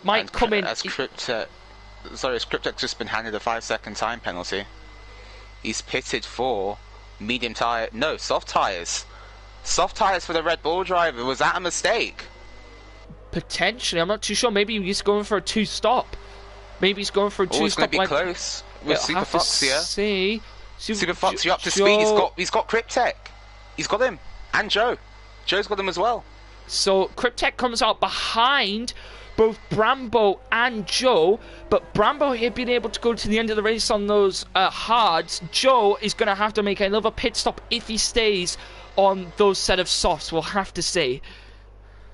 might come in. As Cryptek just been handed a 5-second time penalty. He's pitted for medium tire, no, soft tires. Soft tires for the Red Bull driver. Was that a mistake? Potentially, I'm not too sure. Maybe he's going for a 2-stop. Maybe he's going for a 2-stop. It's going to be close with Super Fox here. See. Super Fox, you're up to speed. He's got Cryptek. He's got him. And Joe. Joe's got him as well. So Cryptek comes out behind both Brambo and Joe, but Brambo here being able to go to the end of the race on those hards. Joe is going to have to make another pit stop if he stays on those set of softs, we'll have to say.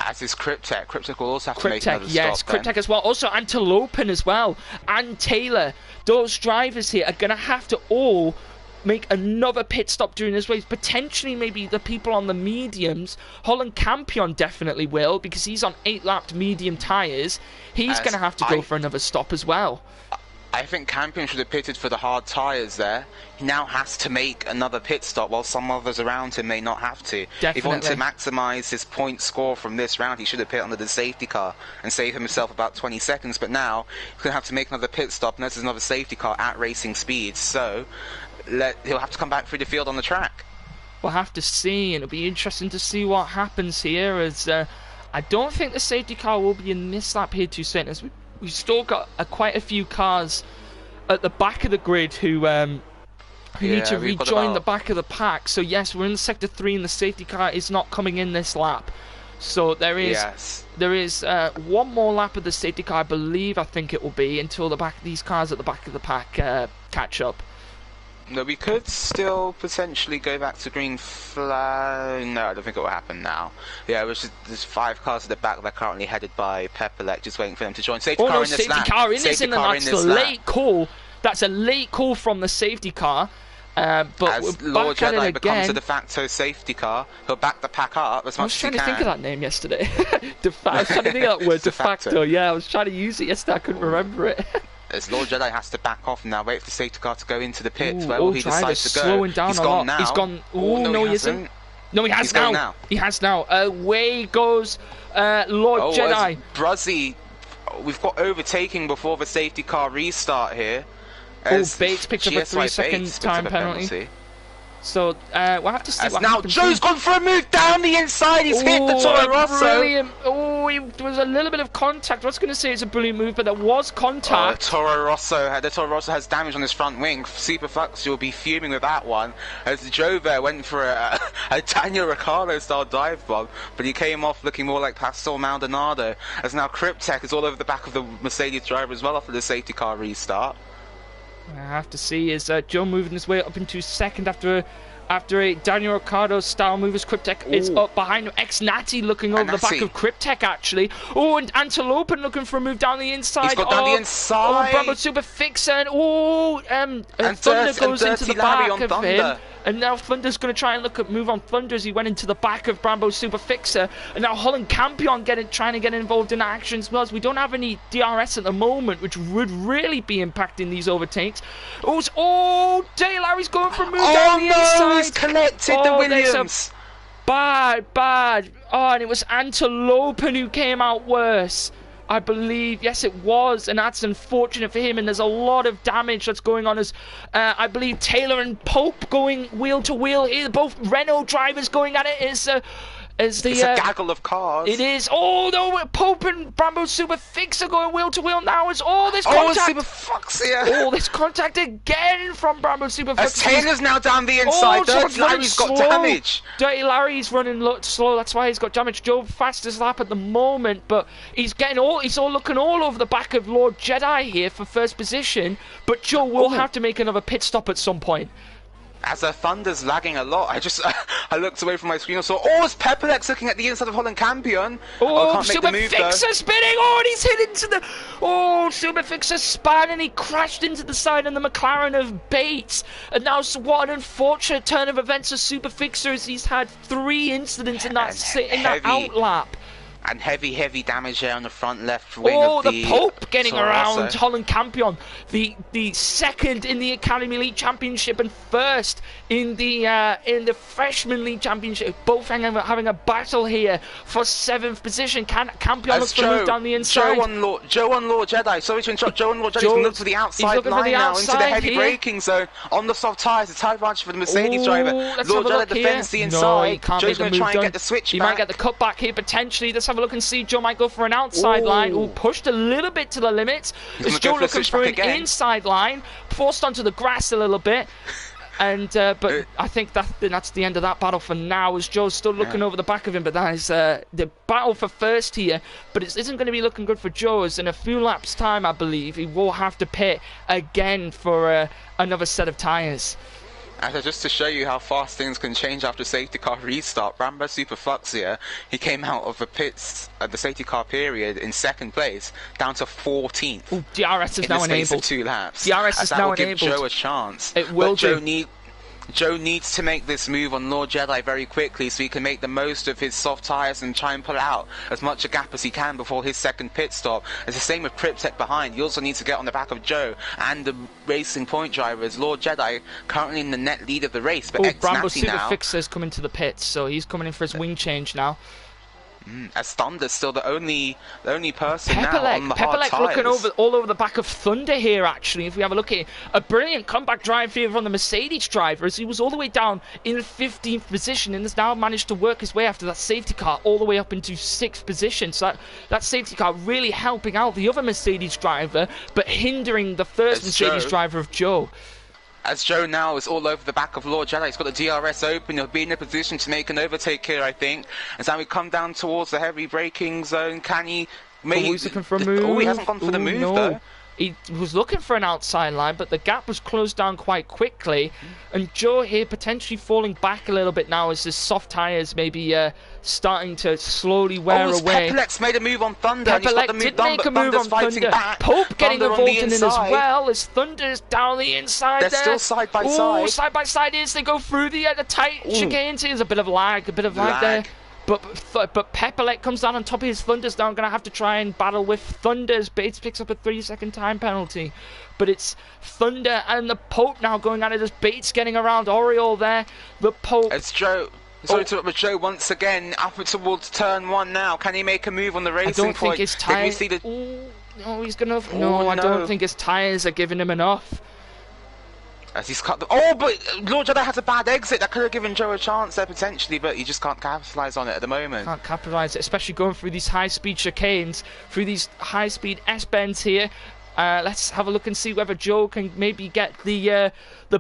As is Cryptek. Cryptek will also have to make another yes, stop. Cryptek as well. Also Antelopin as well. And Taylor. Those drivers here are going to have to all make another pit stop during this race. Potentially maybe the people on the mediums. Holland Campion definitely will, because he's on 8-lapped medium tyres. He's going to have to go for another stop as well. I think Campion should have pitted for the hard tyres there. He now has to make another pit stop while some others around him may not have to. Definitely. If he wants to maximise his point score from this round, he should have pit under the safety car and save himself about 20 seconds. But now he's going to have to make another pit stop, and this is another safety car at racing speed. So he'll have to come back through the field on the track. We'll have to see, and it'll be interesting to see what happens here. As I don't think the safety car will be in this lap here too soon, as we've still got quite a few cars at the back of the grid who need to rejoin the back of the pack. So yes, we're in sector 3 and the safety car is not coming in this lap. So there is one more lap of the safety car, I think it will be, until these cars at the back of the pack catch up. No, we could still potentially go back to green flag. No, I don't think it will happen now. Yeah, there's 5 cars at the back that are currently headed by Pepperlek, just waiting for them to join. Safety car in this lap. That's a late call. That's a late call from the safety car. But as Lord Jedi becomes a de facto safety car, he'll back the pack up as much as he can. I was trying to think of that name yesterday. I was trying to think of that word, de facto. Yeah, I was trying to use it yesterday. I couldn't remember it. As Lord Jedi has to back off and now wait for the safety car to go into the pits. Where will he decide to go? Slowing down He's a gone lot. now. He's gone. Oh, no, he isn't. No, he has now. He has now. Away goes Lord Jedi. Bruzzy, we've got overtaking before the safety car restart here. Bates picked up a 3-second time penalty. So we'll have to see what happens. Joe's gone for a move down the inside. He's hit the Toro Rosso. Brilliant. There was a little bit of contact. I was going to say it's a brilliant move, but there was contact. The Toro Rosso has damage on his front wing. Super Flux will be fuming with that one. As Joe there went for a Daniel Ricciardo style dive bomb, but he came off looking more like Pastor Maldonado. As now Cryptek is all over the back of the Mercedes driver as well after the safety car restart. I have to see is Joe moving his way up into second after a Daniel Ricciardo style move as Cryptek is up behind him. Ex-Natty looking over the back of Cryptek actually. And Antelopin looking for a move down the inside. He's got down the inside. Bravo Super Fixer. And Thunder goes into the back of him. And now Thunder's going to try and move on Thunder as he went into the back of Brambo Super Fixer. And now Holland Campion trying to get involved in action as well, as we don't have any DRS at the moment, which would really be impacting these overtakes. Dale Larry's going for a move down the inside. He's collected the Williams. Bad. And it was Antelopin who came out worse. I believe, yes it was, and that's unfortunate for him, and there's a lot of damage that's going on as I believe Taylor and Pope going wheel to wheel here, both Renault drivers going at it it's a gaggle of cars. It is. Pope and Brambo Super Fix are going wheel to wheel now. There's contact. Super Fox here. There's contact again from Brambo Super Fix. Taylor's now down the inside. Dirty Larry's got damage. Dirty Larry's running slow. That's why he's got damage. Joe fastest lap at the moment, but he's looking all over the back of Lord Jedi here for first position. But Joe will have to make another pit stop at some point. As Thunder's lagging a lot, I looked away from my screen and saw, it's Pepperlex looking at the inside of Holland Campion. Can't make the move though. Super Fixer spinning, and he's hit into the... Super Fixer spun and he crashed into the side of the McLaren of Bates. And now, what an unfortunate turn of events for Super Fixer, as he's had 3 incidents in that outlap. And heavy damage there on the front left wing of the Pope getting Toro around Rosso. Holland Campion, the second in the Academy League Championship and first in the Freshman League Championship. Both having a battle here for 7th position. Campion looks to move down the inside. Joe on Lord Jedi. Sorry to interrupt. Joe on Lord Jedi. He's looking to the outside line now, into the heavy braking zone on the soft tyres. The tyre advantage for the Mercedes driver. Lord Jedi defends the inside. Joe's going to try and get the switch back. He might get the cut back here potentially. Let's have a look and see. Joe might go for an outside line. Pushed a little bit to the limits. Is Joe looking for an inside line? Forced onto the grass a little bit. And but I think that's the end of that battle for now, as Joe's still looking over the back of him. But that is the battle for first here. But it isn't going to be looking good for Joe, as in a few laps' time, I believe, he will have to pit again for another set of tyres. And just to show you how fast things can change after safety car restart, Bramba Superfluxia, he came out of the pits at the safety car period in 2nd place, down to 14th. Ooh, DRS is now enabled. In the space of 2 laps. DRS is now enabled. That will give Joe a chance. It will Joe needs to make this move on Lord Jedi very quickly so he can make the most of his soft tyres and try and pull out as much a gap as he can before his 2nd pit stop. It's the same with Pripsec behind. He also needs to get on the back of Joe and the Racing Point drivers. Lord Jedi currently in the net lead of the race, but Brambo Superfixer's coming to the pits, so he's coming in for his wing change now. As Thunder's still the only person now on the hard tyres. Looking all over the back of Thunder here, actually. If we have a look at it, a brilliant comeback drive here from the Mercedes driver, as he was all the way down in 15th position and has now managed to work his way after that safety car all the way up into 6th position. So that safety car really helping out the other Mercedes driver, but hindering the first Mercedes driver of Joe. As Joe now is all over the back of Lord Jedi, he's got the DRS open, he'll be in a position to make an overtake here, I think. As now we come down towards the heavy braking zone, can he... he's looking for a move. Oh, he hasn't gone for the move, though. He was looking for an outside line, but the gap was closed down quite quickly. And Joe here potentially falling back a little bit now as his soft tyres maybe starting to slowly wear away. Pepelex made a move on Thunder, and he's got the move done, but Thunder's fighting back. Pope getting involved in it as well, as Thunder's down the inside there. They're still side by side. Side by side as they go through the tight chicanes. There's a bit of lag there. But Pepelec comes down on top of his Thunders now. I'm going to have to try and battle with Thunders. Bates picks up a 3-second time penalty. But it's Thunder and the Pope now going at it as Bates getting around Oriole there. The Pope... It's Joe. Sorry to interrupt, Joe once again up towards turn 1 now. Can he make a move on the Racing Point? I don't think his tyres... No, he's going to... No, I don't think his tyres are giving him enough. As he's cut the... but Lord Jedi has a bad exit. That could have given Joe a chance there potentially, but he just can't capitalise on it at the moment. Can't capitalise it, especially going through these high-speed chicanes, through these high-speed S-bends here. Let's have a look and see whether Joe can maybe get the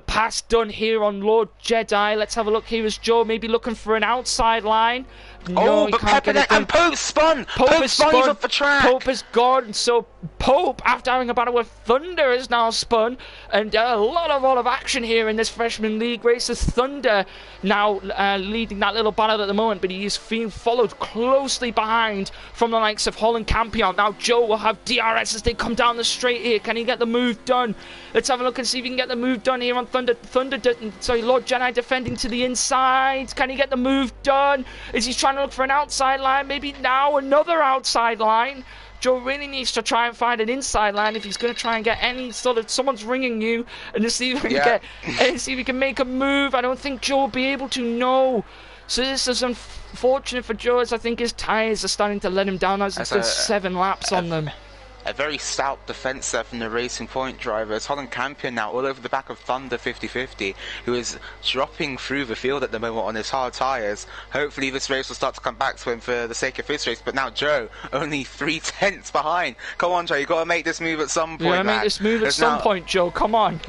pass done here on Lord Jedi. Let's have a look here as Joe maybe looking for an outside line. No, but Pepperneck and Pope spun! Pope spun, he's off the track! Pope is gone, so Pope, after having a battle with Thunder, is now spun. And a lot of action here in this Freshman League race as Thunder now leading that little battle at the moment, but he is being followed closely behind from the likes of Holland Campion. Now Joe will have DRS as they come down the straight here. Can he get the move done? Let's have a look and see if he can get the move done here on Thunder. Lord Jedi defending to the inside. Can he get the move done? Is he trying to look for an outside line? Maybe now another outside line. Joe really needs to try and find an inside line if he's going to try and get any sort of... Someone's ringing you and to see if he can get... And see if he can make a move. I don't think Joe will be able to know. So this is unfortunate for Joe, as I think his tyres are starting to let him down as there's 7 laps on them. A very stout defence there from the Racing Point drivers. Holland Campion now all over the back of Thunder 50-50, who is dropping through the field at the moment on his hard tyres. Hopefully this race will start to come back to him for the sake of his race, but now Joe only 3/10 behind. Come on, Joe, you've got to make this move at some point. You've got to make this move at some point, Joe, come on.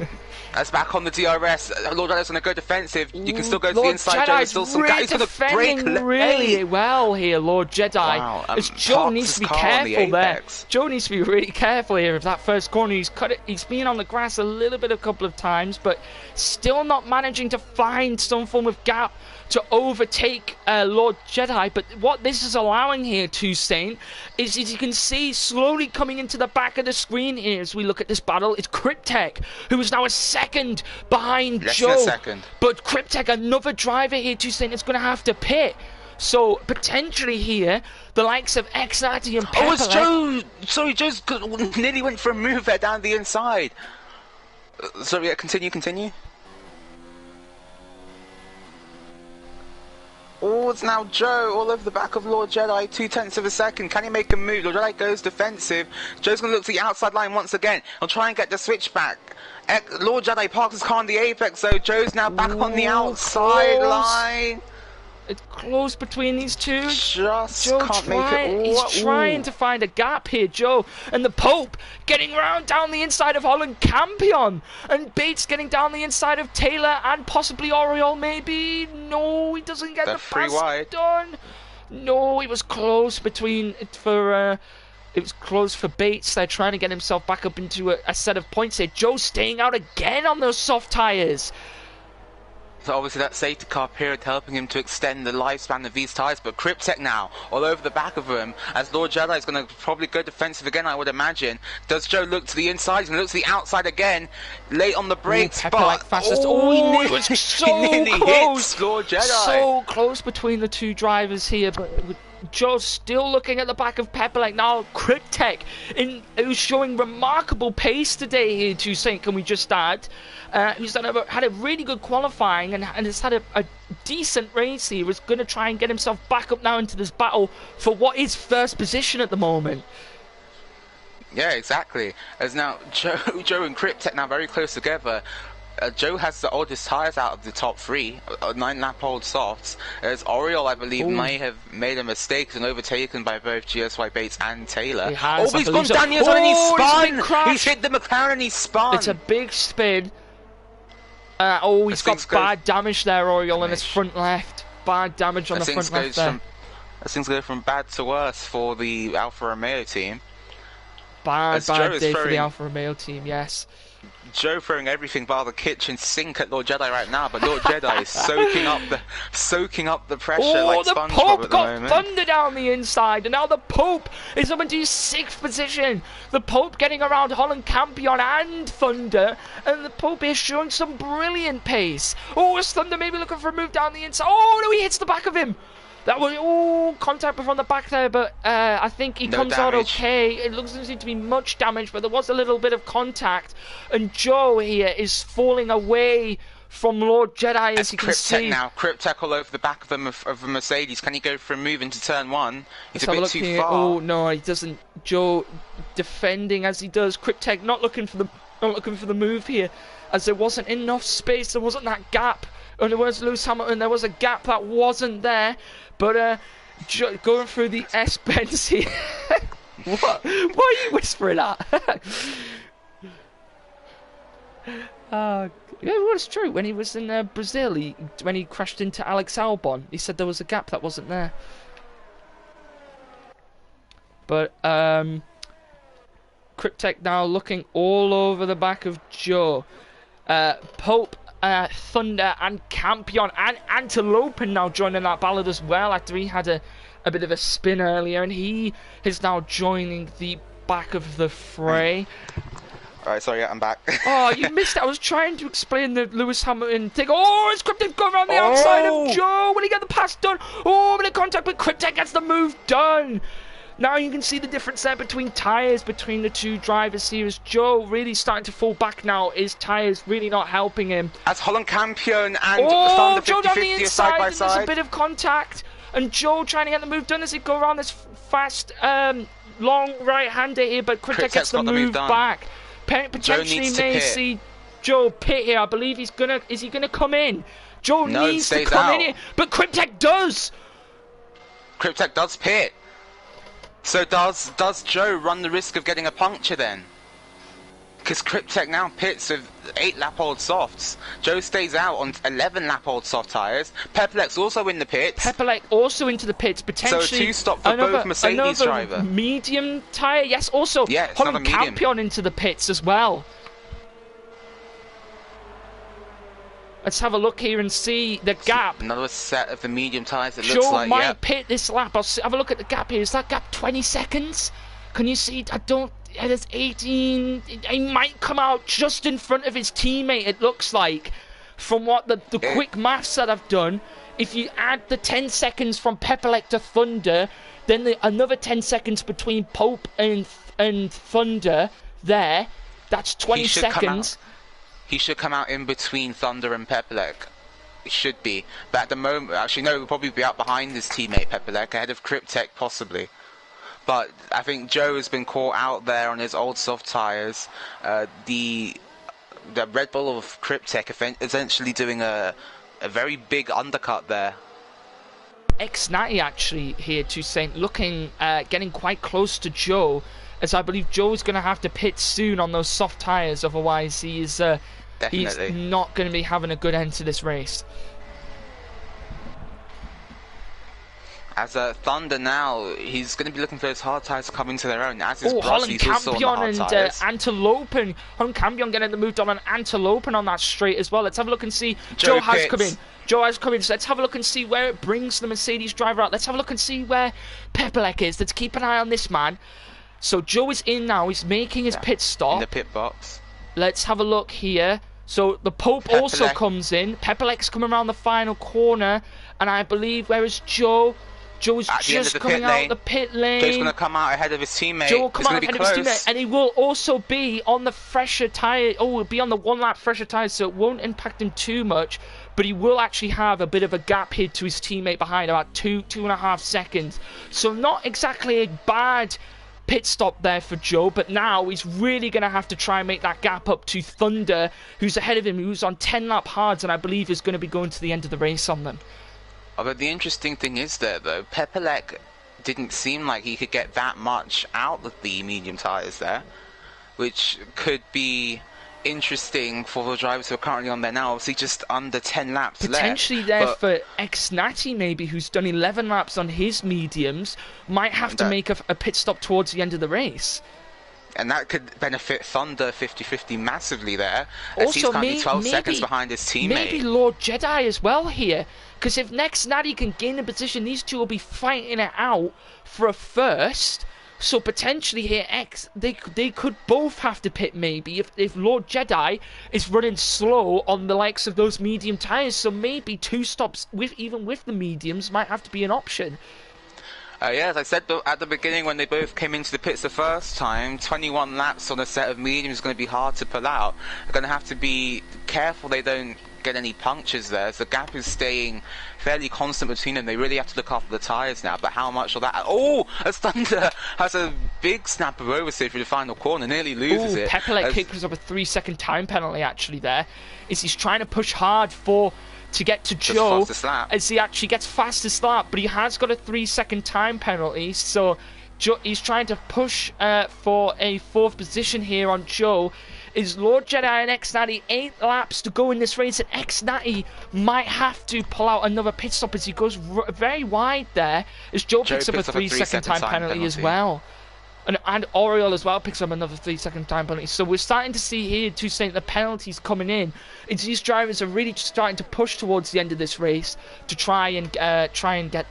That's back on the DRS. Lord Jedi's going to go defensive. You can still go to the inside, Joe. There's still some guys. He's going to break really well here, Lord Jedi. Wow, as Joe needs to be careful there. Joe needs to be really careful here of that first corner. He's cut it. He's been on the grass a little bit a couple of times, but still not managing to find some form of gap to overtake Lord Jedi. But what this is allowing here to Saint is, as you can see, slowly coming into the back of the screen here as we look at this battle, it's Cryptek, who is now a second behind Joe. Less than a second. But Cryptek, another driver here to Saint, is going to have to pit. So potentially here, the likes of X90 and Pepper. Oh, it's Joe! Sorry, Joe's nearly went for a move there down the inside. Sorry, yeah, continue. Oh, it's now Joe all over the back of Lord Jedi, 0.2 of a second. Can he make a move? Lord Jedi goes defensive. Joe's going to look to the outside line once again. He'll try and get the switch back. Lord Jedi parks his car on the apex, so Joe's now back on the outside line. It's close between these two. Just Joe can't make it. He's trying to find a gap here, Joe. And the Pope getting around down the inside of Holland Campion. And Bates getting down the inside of Taylor and possibly Oriole, maybe. No, he doesn't get the pass done. No, it was close between it was close for Bates. They're trying to get himself back up into a set of points here. Joe staying out again on those soft tyres. So obviously that safety car period helping him to extend the lifespan of these tyres, but Cryptek now all over the back of him as Lord Jedi is going to probably go defensive again, I would imagine. Does Joe look to the inside? He's going to look to the outside again, late on the brakes, but like fastest. He was so close. Lord Jedi. So close between the two drivers here, but Joe's still looking at the back of Pepperlake now. Cryptek, who's showing remarkable pace today here to St. Can we just add? He's had a really good qualifying and has had a decent race here. He's going to try and get himself back up now into this battle for what is first position at the moment. Yeah, exactly. As now Joe and Cryptek now very close together. Joe has the oldest tyres out of the top three, 9-lap-old softs. As Oriole, I believe, may have made a mistake and overtaken by both GSY Bates and Taylor. He has, he's gone down the inside and he's spun! He's hit the McLaren and he's spun! It's a big spin. He's got bad damage there, Oriole, in his front left. Bad damage on the front left there. As things go from bad to worse for the Alfa Romeo team. Bad day for the Alfa Romeo team, yes. Joe throwing everything bar the kitchen sink at Lord Jedi right now, but Lord Jedi is soaking up the pressure like SpongeBob at the moment. The Pope got thunder down the inside, and now the Pope is up into 6th position. The Pope getting around Holland Campion and Thunder, and the Pope is showing some brilliant pace. Oh, is Thunder maybe looking for a move down the inside? Oh no, he hits the back of him. That was contact from the back there, but I think he comes out okay. It doesn't seem to be much damage, but there was a little bit of contact. And Joe here is falling away from Lord Jedi, as you can see. Cryptek all over the back of a Mercedes. Can he go for a move into turn one? He's a bit too far. Oh no, he doesn't. Joe defending as he does. Cryptek not looking for the move here, as there wasn't enough space. There wasn't that gap. And there was Lewis Hamilton. There was a gap that wasn't there. But going through the S-Benz here. What? Why are you whispering that? Yeah, well, it's true. When he was in Brazil, when he crashed into Alex Albon, he said there was a gap that wasn't there. But Cryptek now looking all over the back of Joe. Pope, Thunder and Campion and Antelope now joining that ballad as well after he had a bit of a spin earlier, and he is now joining the back of the fray. Alright, sorry, I'm back. Oh, you missed it. I was trying to explain the Lewis Hamilton thing. Oh, it's Cryptek going around the outside of Joe. Will he get the pass done? Oh, but the contact with Cryptek gets the move done. Now you can see the difference there between tyres between the two drivers here, as Joe really starting to fall back now. His tyres really not helping him. As Holland Campion and Thunder 50-50 Joe down the inside, side by side. There's a bit of contact. And Joe trying to get the move done as he go around this fast, long right-hander here, but Cryptek gets the move back. Potentially may see Joe pit here. I believe is he gonna come in? Joe needs to come in here, but Cryptek does. Cryptek does pit. So does Joe run the risk of getting a puncture then? Because Cryptek now pits with 8-lap-old softs. Joe stays out on 11-lap-old soft tyres. Pepperlek's also in the pits. Pepperlek also into the pits, potentially. So a 2-stop for both Mercedes driver. Medium tyre, yes. Also, Holland Campion into the pits as well. Let's have a look here and see the gap. Another set of the medium tyres. It Joe looks like might pit this lap. I'll have a look at the gap here. Is that gap 20 seconds? Can you see? There's 18. He might come out just in front of his teammate. It looks like, from what the quick maths that I've done, If you add the 10 seconds from Pepelec to Thunder, then another 10 seconds between Pope and Thunder there, that's 20 seconds. He should come out in between Thunder and Pepelec. It should be. But at the moment, actually no, he'll probably be out behind his teammate Pepelec, ahead of Cryptek possibly. But I think Joe has been caught out there on his old soft tyres. The Red Bull of Cryptek essentially doing a very big undercut there. X90 actually here to Saint looking, getting quite close to Joe, as I believe Joe's going to have to pit soon on those soft tyres, otherwise he's not going to be having a good end to this race. As Thunder now, he's going to be looking for those hard tyres to come into their own. As is Holland he's also on the hard Campion and tyres. Antelopen. Holland Campion getting the move on and Antelopen on that straight as well. Let's have a look and see. Joe has come in. Joe has come in, so let's have a look and see where it brings the Mercedes driver out. Let's have a look and see where Pepelec is. Let's keep an eye on this man. So Joe is in now. He's making his pit stop. In the pit box. Let's have a look here. So the Pope also comes in. Pepelec's coming around the final corner. And I believe, where is Joe? Joe's just coming out the pit lane. Joe's going to come out ahead of his teammate. Joe will come out ahead of his teammate, and he will also be on the fresher tyre. Oh, he'll be on the 1 lap fresher tyre, so it won't impact him too much. But he will actually have a bit of a gap here to his teammate behind, about 2.5 seconds. So not exactly a bad pit stop there for Joe, but now he's really going to have to try and make that gap up to Thunder, who's ahead of him, who's on 10 lap hards, and I believe is going to be going to the end of the race on them. Oh, but the interesting thing is there, though, Pepelec didn't seem like he could get that much out of the medium tyres there, which could be interesting for the drivers who are currently on there now. Obviously, just under 10 laps potentially left. There for X90 maybe, who's done 11 laps on his mediums, might have to make a pit stop towards the end of the race. And that could benefit Thunder 50-50 massively there, as he's currently 12 seconds behind his teammate. Maybe Lord Jedi as well here, because if next Natty can gain the position, these two will be fighting it out for a first. So potentially here, they could both have to pit maybe if Lord Jedi is running slow on the likes of those medium tyres. So maybe 2 stops even with the mediums might have to be an option. Yeah, as I said at the beginning when they both came into the pits the first time, 21 laps on a set of mediums is going to be hard to pull out. They're going to have to be careful they don't get any punctures there. So the gap is staying fairly constant between them. They really have to look after the tyres now, but how much of that... Oh, as Thunder has a big snap of oversteer through the final corner, nearly loses it. Pepelec kicks up a 3-second time penalty actually there. He's trying to push hard to get to Joe as he actually gets fastest lap, but he has got a 3-second time penalty, so he's trying to push for a 4th position here on Joe. Is Lord Jedi and X90 8 laps to go in this race, and X90 might have to pull out another pit stop as he goes very wide there, as Joe picks up a 3-second time penalty as well. And Oriole as well picks up another 3-second time penalty. So we're starting to see here to say the penalties coming in. These drivers are really starting to push towards the end of this race to try and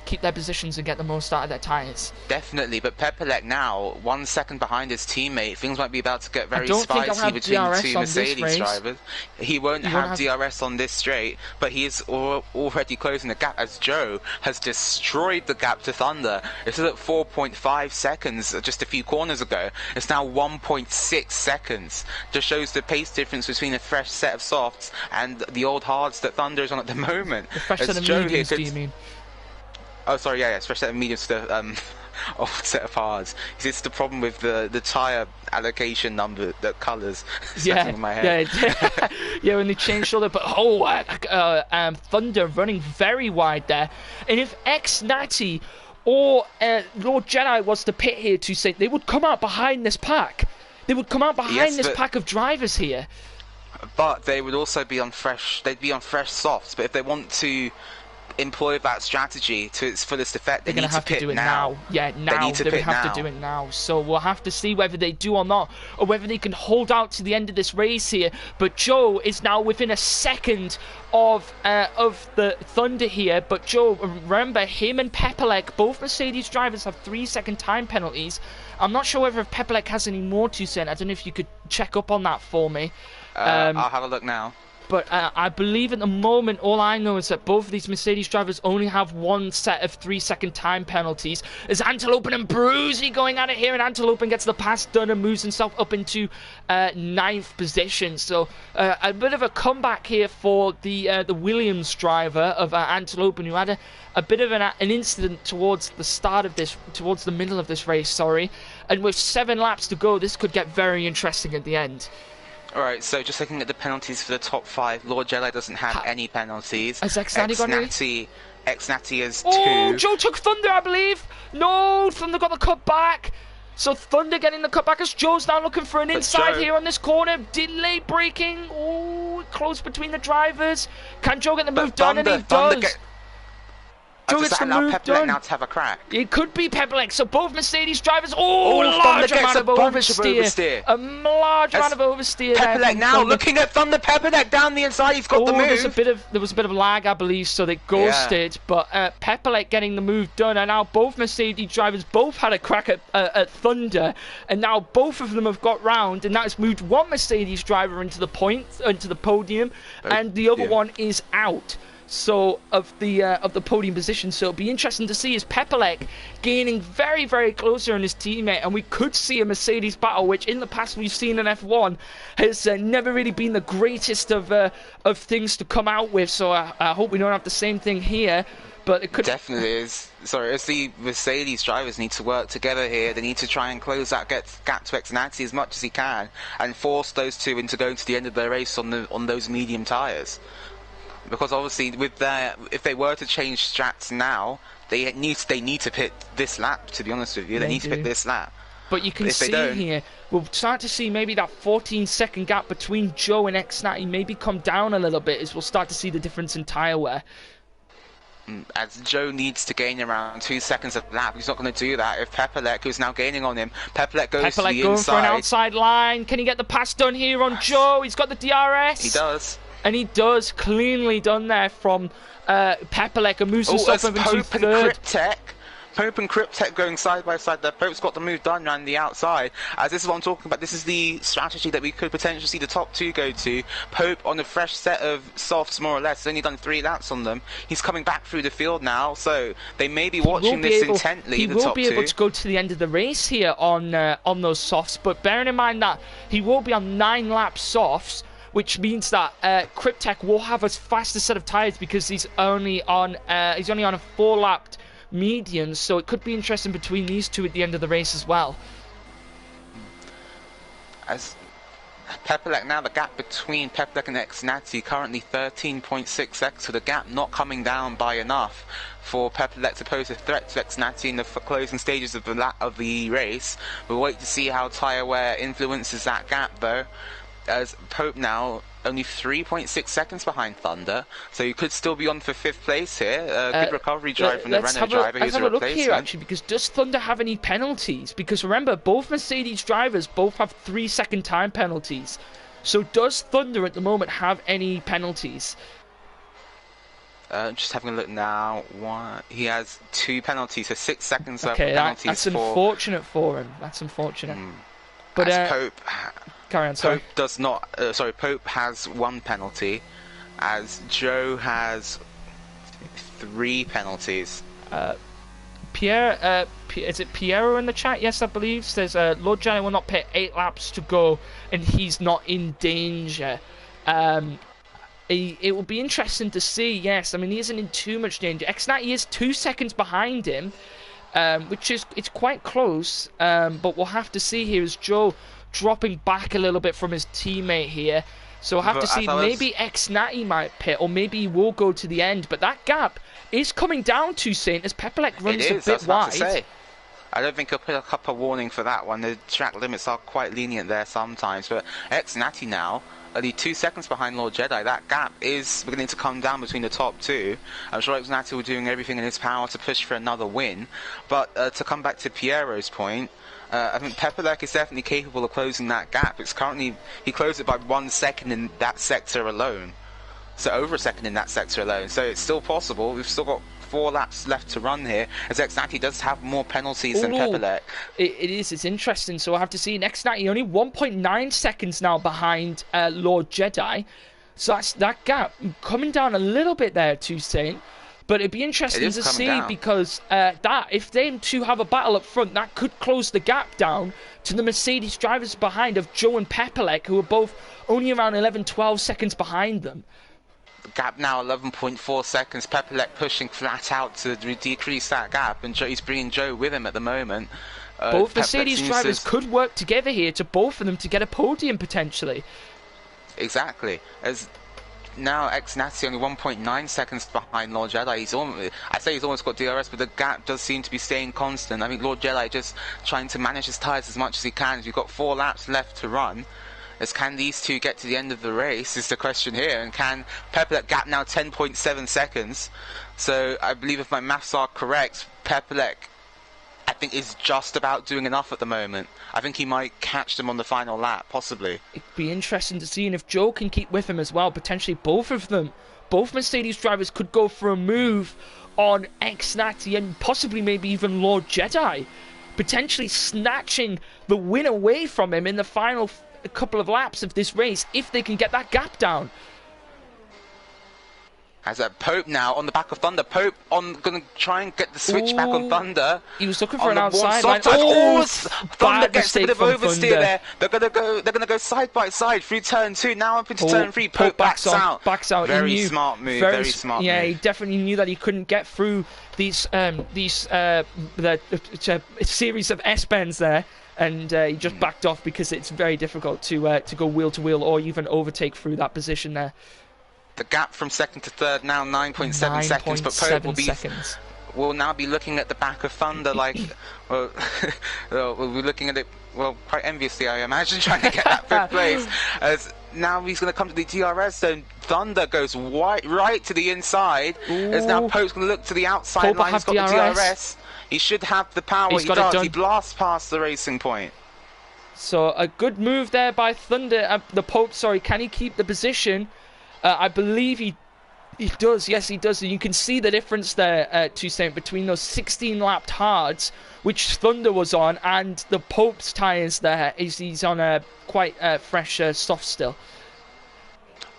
keep their positions and get the most out of their tyres. Definitely, but Pepelec now 1 second behind his teammate. Things might be about to get very spicy between the 2 Mercedes drivers. He won't have DRS on this straight, but he is already closing the gap as Joe has destroyed the gap to Thunder. This is at 4.5 seconds just a few corners ago. It's now 1.6 seconds. Just shows the pace difference between a fresh set of softs and the old hards that Thunder is on at the moment. The fresh set of mediums, do you mean? Oh, sorry, yeah, fresh set of mediums to old set of hards. It's the problem with the tyre allocation number, the colours. In my head. Yeah, when they changed all that. But Thunder running very wide there, and if X90 or Lord Jedi was to pit here to say, they would come out behind this pack. They would come out behind this pack of drivers here. But they would also be on fresh. They'd be on fresh softs. But if they want to employ that strategy to its fullest effect, they need to pit now. Yeah, now they would have to do it now. So we'll have to see whether they do or not, or whether they can hold out to the end of this race here. But Joe is now within a second of the Thunder here. But Joe, remember, him and Pepelec, both Mercedes drivers, have 3-second time penalties. I'm not sure whether Pepelec has any more to send. I don't know if you could check up on that for me. I'll have a look now. But I believe at the moment, all I know is that both of these Mercedes drivers only have one set of 3-second time penalties. As Antelopen and Bruzy going at it here, and Antelopen gets the pass done and moves himself up into 9th position. So a bit of a comeback here for the Williams driver of Antelopen, who had a bit of an incident towards the start of this, towards the middle of this race, sorry. And with 7 laps to go, this could get very interesting at the end. Alright, so just looking at the penalties for the top 5, Lord Jedi doesn't have any penalties. Has Xnati got any? Xnati has 2. Oh, Joe took Thunder, I believe. No, Thunder got the cut back. So Thunder getting the cut back as Joe's now looking for an inside here on this corner. Delay braking. Oh, close between the drivers. Can Joe get the move done? And he does. Joe gets the move done. Now to have a crack. It could be Pepelec. So both Mercedes drivers. Oh, large amount of oversteer. A large amount of oversteer. Pepelec now looking at Thunder. Pepelec down the inside. He's got the move. There was a bit of lag, I believe, so they ghosted. Yeah. But Pepelec getting the move done, and now both Mercedes drivers both had a crack at Thunder, and now both of them have got round, and that has moved one Mercedes driver into the podium, and the other one is out. So of the podium position, so it'll be interesting to see is Pepelec gaining very, very closer on his teammate, and we could see a Mercedes battle, which in the past we've seen in F1 has never really been the greatest of things to come out with. So I hope we don't have the same thing here. But it could definitely is. Sorry, as the Mercedes drivers need to work together here, they need to try and close that gap to Xnati as much as he can, and force those two into going to the end of their race on those medium tyres. Because obviously, if they were to change strats now, they need to pit this lap. To be honest with you, they need to pit this lap. But you can see here, we'll start to see maybe that 14-second gap between Joe and Xnati maybe come down a little bit, as we'll start to see the difference in tyre wear. As Joe needs to gain around 2 seconds a lap, he's not going to do that. If Pepelec, who's now gaining on him, Pepelec goes to the going inside. For an outside line. Can he get the pass done here on Joe? He's got the DRS. He does. And he does, cleanly done there from Pepelec, and moves himself up into third. Pope and Cryptech going side by side there. Pope's got the move done around the outside. As this is what I'm talking about. This is the strategy that we could potentially see the top 2 go to. Pope on a fresh set of softs, more or less. He's only done 3 laps on them. He's coming back through the field now, so they may be watching this intently. He will be able to go to the end of the race here on those softs, but bearing in mind that he will be on 9 lap softs, which means that Cryptech will have a faster set of tyres because he's only on a 4-lapped median, so it could be interesting between these two at the end of the race as well. As Pepelec now, the gap between Pepelec and Xnati currently 13.6 seconds, so the gap not coming down by enough for Pepelec to pose a threat to Xnati in the closing stages of the race. We'll wait to see how tyre wear influences that gap though, as Pope now only 3.6 seconds behind Thunder, so you could still be on for 5th place here. Good recovery drive from the Renault driver who's a replacement. Let's have a look here actually, because does Thunder have any penalties? Because remember, both Mercedes drivers both have 3-second time penalties. So does Thunder at the moment have any penalties? Just having a look now. He has 2 penalties, so 6 seconds worth of penalties. That's unfortunate for him. That's unfortunate. But Pope. Carry on, sorry. Pope does not. Pope has 1 penalty, as Joe has 3 penalties. Pierre, is it Piero in the chat? Yes, I believe. Says Lord Jedi will not pit 8 laps to go, and he's not in danger. It will be interesting to see. Yes, I mean he isn't in too much danger. Xnati is 2 seconds behind him, which is it's quite close. But we'll have to see here as Joe dropping back a little bit from his teammate here. So we'll have to see. Maybe Xnati might pit, or maybe he will go to the end. But that gap is coming down to Saint as Pepelec runs a bit wide. I don't think I'll put up a warning for that one. The track limits are quite lenient there sometimes. But Xnati now, only 2 seconds behind Lord Jedi. That gap is beginning to come down between the top 2. I'm sure Xnati will be doing everything in his power to push for another win. But to come back to Piero's point, I think Pepelec is definitely capable of closing that gap. It's currently, he closed it by 1 second in that sector alone. So over a second in that sector alone. So it's still possible. We've still got 4 laps left to run here, as Xnati does have more penalties than Pepelec. It is, it's interesting. So I have to see Xnati only 1.9 seconds now behind Lord Jedi. So that's that gap coming down a little bit there, Toussaint. But it'd be interesting to see down. because that if them two have a battle up front, that could close the gap down to the Mercedes drivers behind of Joe and Pepelec, who are both only around 11-12 seconds behind them. Gap now 11.4 seconds. Pepelec pushing flat out to decrease that gap, and he's bringing Joe with him at the moment. Both Mercedes drivers could work together here to both of them to get a podium potentially. Exactly. As now Xnati only 1.9 seconds behind Lord Jedi. He's almost got DRS, but the gap does seem to be staying constant. I mean, Lord Jedi just trying to manage his tyres as much as he can. We've got 4 laps left to run. As can these two get to the end of the race is the question here, and can Pepelec gap now 10.7 seconds. So I believe if my maths are correct, Pepelec I think is just about doing enough at the moment. I think he might catch them on the final lap, possibly. It'd be interesting to see, and if Joe can keep with him as well, potentially both of them, both Mercedes drivers could go for a move on Xnati and possibly maybe even Lord Jedi, potentially snatching the win away from him in the final couple of laps of this race if they can get that gap down. As a Pope now on the back of Thunder. Pope going to try and get the switch back on Thunder. He was looking for an outside line. Thunder gets a bit of oversteer there. They're going to go side by side through turn 2. Now up into turn 3. Pope backs out. Very smart move. Very smart move. Yeah, he definitely knew that he couldn't get through these series of S-bends there. And he just backed off because it's very difficult to go wheel to wheel or even overtake through that position there. The gap from second to third now 9.7 seconds, but Pope will now be looking at the back of Thunder like, well, we'll be looking at it, well, quite enviously, I imagine, trying to get that fifth place. As now he's going to come to the DRS zone. Thunder goes right to the inside. As now Pope's going to look to the outside line. He's got the DRS. He should have the power. He does. He blasts past the racing point. So a good move there by Thunder. The Pope, sorry, can he keep the position? I believe he does. Yes, he does. And you can see the difference there, Toussaint, between those 16-lapped hards, which Thunder was on, and the Pope's tyres there. He's on a quite fresh soft still.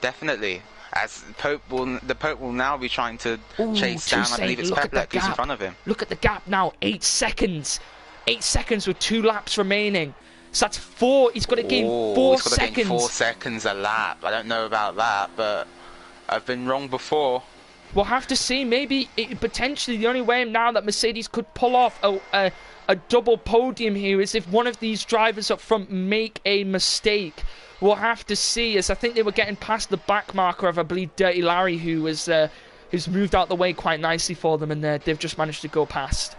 Definitely. As the Pope will now be trying to chase down. I believe it's Pepelec who's in front of him. Look at the gap now. 8 seconds. 8 seconds with 2 laps remaining. So that's 4. He's got to gain 4 seconds. He's got to gain 4 seconds a lap. I don't know about that, but I've been wrong before. We'll have to see. Maybe potentially the only way now that Mercedes could pull off a double podium here is if one of these drivers up front make a mistake. We'll have to see, as I think they were getting past the back marker of, I believe, Dirty Larry, who's moved out the way quite nicely for them, and they've just managed to go past.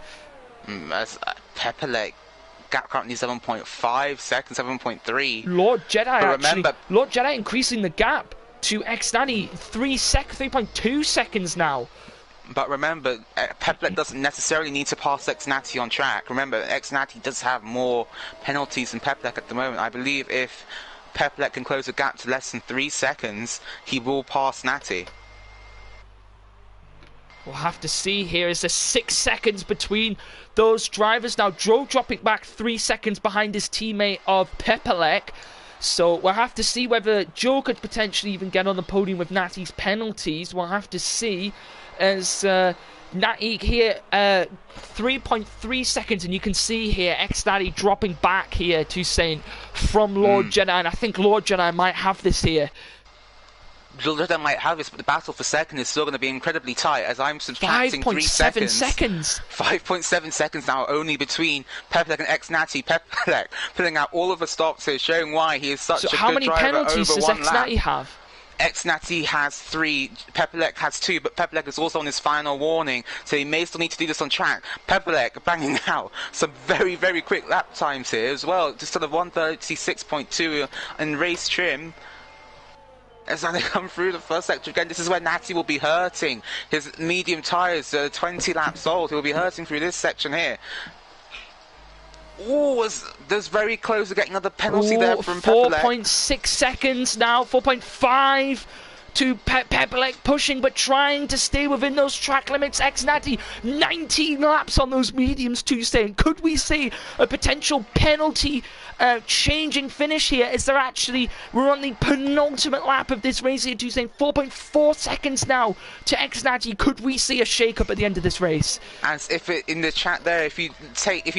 As Pepelec gap currently 7.5 seconds, 7.3. Lord Jedi increasing the gap to Xnati 3.2 seconds now. But remember, Pepelec doesn't necessarily need to pass Xnati on track. Remember, Xnati does have more penalties than Pepelec at the moment. I believe if Pepelec can close the gap to less than 3 seconds, he will pass Natty. We'll have to see here. Is there 6 seconds between those drivers? Now, Joe dropping back 3 seconds behind his teammate of Pepelec. So we'll have to see whether Joe could potentially even get on the podium with Natty's penalties. We'll have to see as Natty here, 3.3 seconds. And you can see here Xnati dropping back here to Saint from Lord Jedi. And I think Lord Jedi might have this here. Lord Jedi might have this, but the battle for second is still going to be incredibly tight as I'm subtracting 3 seconds. 5.7 seconds now only between Pepelec and Xnati. Pepelec putting out all of the stops here, showing why he is such a good driver. How many penalties does Xnati have? Xnati has 3, Pepelec has 2, but Pepelec is also on his final warning, so he may still need to do this on track. Pepelec banging out some very, very quick lap times here as well, just sort of 136.2 in race trim. As they come through the first sector again, this is where Natty will be hurting. His medium tyres, 20 laps old, he'll be hurting through this section here. Ooh, there's very close to getting another penalty there from Pepelec. 4.6 seconds now, 4.5. to Pepelek pushing but trying to stay within those track limits. Xnati 19 laps on those mediums, Tuesday. Could we see a potential penalty changing finish here? Is there actually, we're on the penultimate lap of this race here, Tuesday. 4.4 seconds now to Xnati. Could we see a shake-up at the end of this race? As if it, in the chat there, if you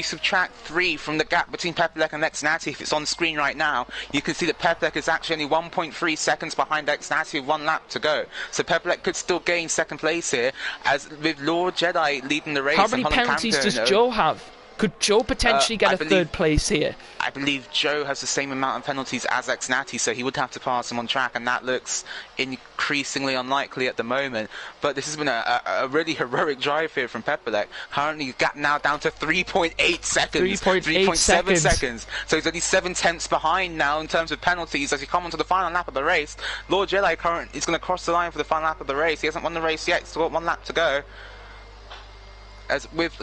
subtract 3 from the gap between Pepelek and Xnati, if it's on screen right now, you can see that Pepelek is actually only 1.3 seconds behind Xnati with 1 lap to go. So Pepelek could still gain second place here, as with Lord Jedi leading the race. How many penalties does Joe have? Could Joe potentially get a third place here? I believe Joe has the same amount of penalties as Xnati, so he would have to pass him on track, and that looks increasingly unlikely at the moment. But this has been a really heroic drive here from Pepelek. Currently, gap now down to 3.8 seconds. 3.7 seconds. So he's only 7 tenths behind now in terms of penalties as he comes onto the final lap of the race. Lord Jedi is going to cross the line for the final lap of the race. He hasn't won the race yet, still got 1 lap to go. As with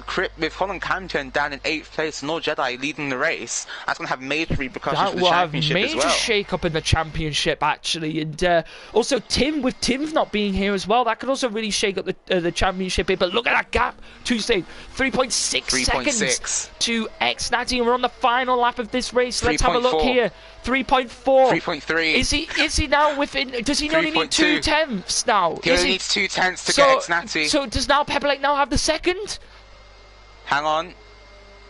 Holland Camden down in 8th place, and Lord Jedi leading the race, that's going to have major repercussions for the championship as well. Major shake-up in the championship, actually. And also, Tim not being here as well, that could also really shake up the championship here. But look at that gap, Tuesday, 3.6 seconds to Xnati, and we're on the final lap of this race. Let's have a look here. 3.4. 3.3. Is he now within? Does he only need 2 tenths now? He only needs 2 tenths to get Xnati. So does now Pepelek now have the second? Hang on.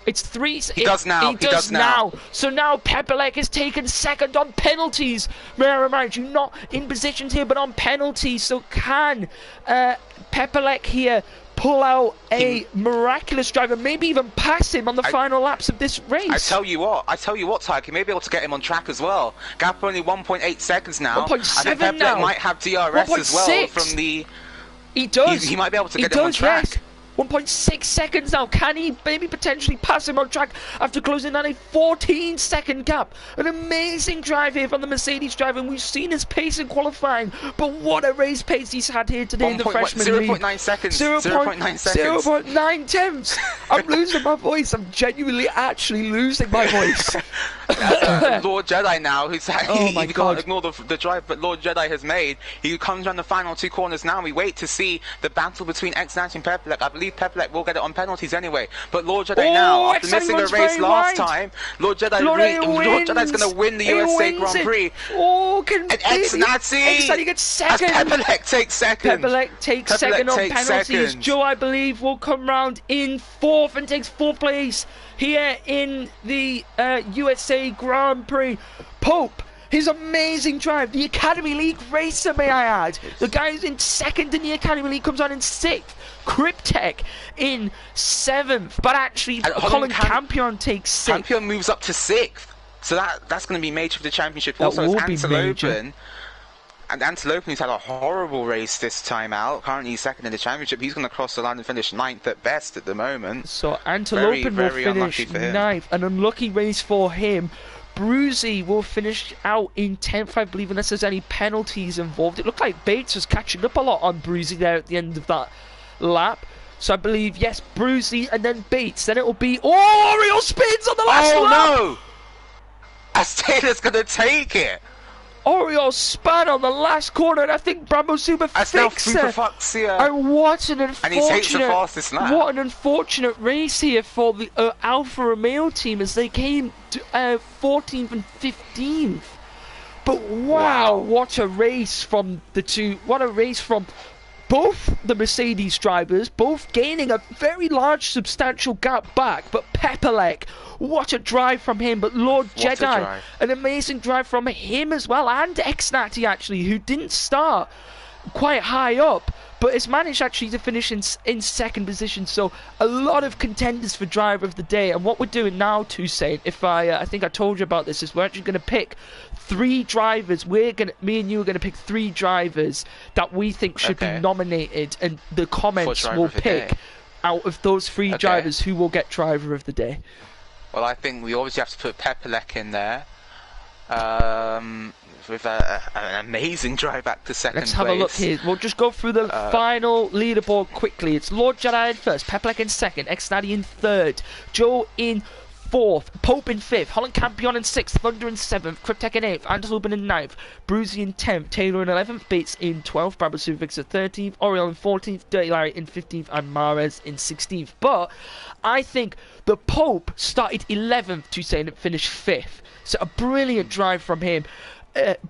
It's 3. He does now. He does now. So now Pepelek is taken second on penalties. May I remind you, not in positions here, but on penalties. So can Pepelek here pull out a miraculous driver, maybe even pass him on the final laps of this race? I tell you what, Tyke, you may be able to get him on track as well. Gap only 1.8 seconds now. 1.7 I think Pepelek now. might have DRS as well from the... He does. He might be able to get him on track. Yes. 1.6 seconds now. Can he maybe potentially pass him on track after closing down a 14-second gap? An amazing drive here from the Mercedes driver, and we've seen his pace in qualifying, but what a race pace he's had here today in the freshman league. 0.9 seconds. 0.9 seconds. 0.9 tenths. I'm losing my voice. I'm genuinely actually losing my voice. Lord Jedi now, who's my God. can't ignore the drive but Lord Jedi has made. He comes around the final 2 corners now. We wait to see the battle between Xnati and Pepelek. I believe Pepelek will get it on penalties anyway, but Lord Jedi now, after missing the race last time, Lord Jedi's going to win the USA Grand Prix. And Xnati gets second. Pepelek takes second. Pepelek takes second on penalties. Joe, I believe, will come round in 4th and takes 4th place here in the USA Grand Prix. Pope, his amazing drive, the Academy League racer, may I add. The guy who's in 2nd in the Academy League comes on in 6th. Cryptek in 7th, but actually Colin Campion takes 6th. Campion moves up to 6th, so that's going to be major for the championship. That also, will it's be major. And Antelopen, who's had a horrible race this time out, currently he's 2nd in the championship. He's going to cross the line and finish 9th at best at the moment. So Antelopen will finish 9th. An unlucky race for him. Bruzy will finish out in 10th, I believe, unless there's any penalties involved. It looked like Bates was catching up a lot on Bruzy there at the end of that lap. So I believe, yes, Bruzy and then Bates. Then it will be... Oh, Oriole spins on the last lap! Oh, no! As Taylor's going to take it! Oriole span on the last corner, and I think Bravo Super fixed it. And what an unfortunate... And he takes the fastest lap. What an unfortunate race here for the Alfa Romeo team as they came to 14th and 15th. But wow, what a race from the two. What a race from both the Mercedes drivers, both gaining a very large, substantial gap back. But Pepelek, what a drive from him. But Lord Jedi, an amazing drive from him as well. And Xnati, actually, who didn't start quite high up, but has managed actually to finish in 2nd position. So a lot of contenders for driver of the day. And what we're doing now, Toussaint, if I think I told you about this, is we're actually going to pick 3 drivers. Me and you are going to pick 3 drivers that we think should be nominated, and the comments will pick out of those 3 drivers who will get driver of the day. Well, I think we obviously have to put Pepelek in there. With an amazing drive back to 2nd place. Let's have a look here. We'll just go through the final leaderboard quickly. It's Lord Jedi in 1st, Pepelek in 2nd, Xnati in 3rd, Joe in 4th, Pope in 5th, Holland Campion in 6th, Thunder in 7th, Cryptek in 8th, Anders Ruben in 9th, Bruzy in 10th, Taylor in 11th, Bates in 12th, Brabham Superfix in 13th, Oriel in 14th, Dirty Larry in 15th, and Mares in 16th. But I think the Pope started 11th to say and finished 5th. So a brilliant drive from him.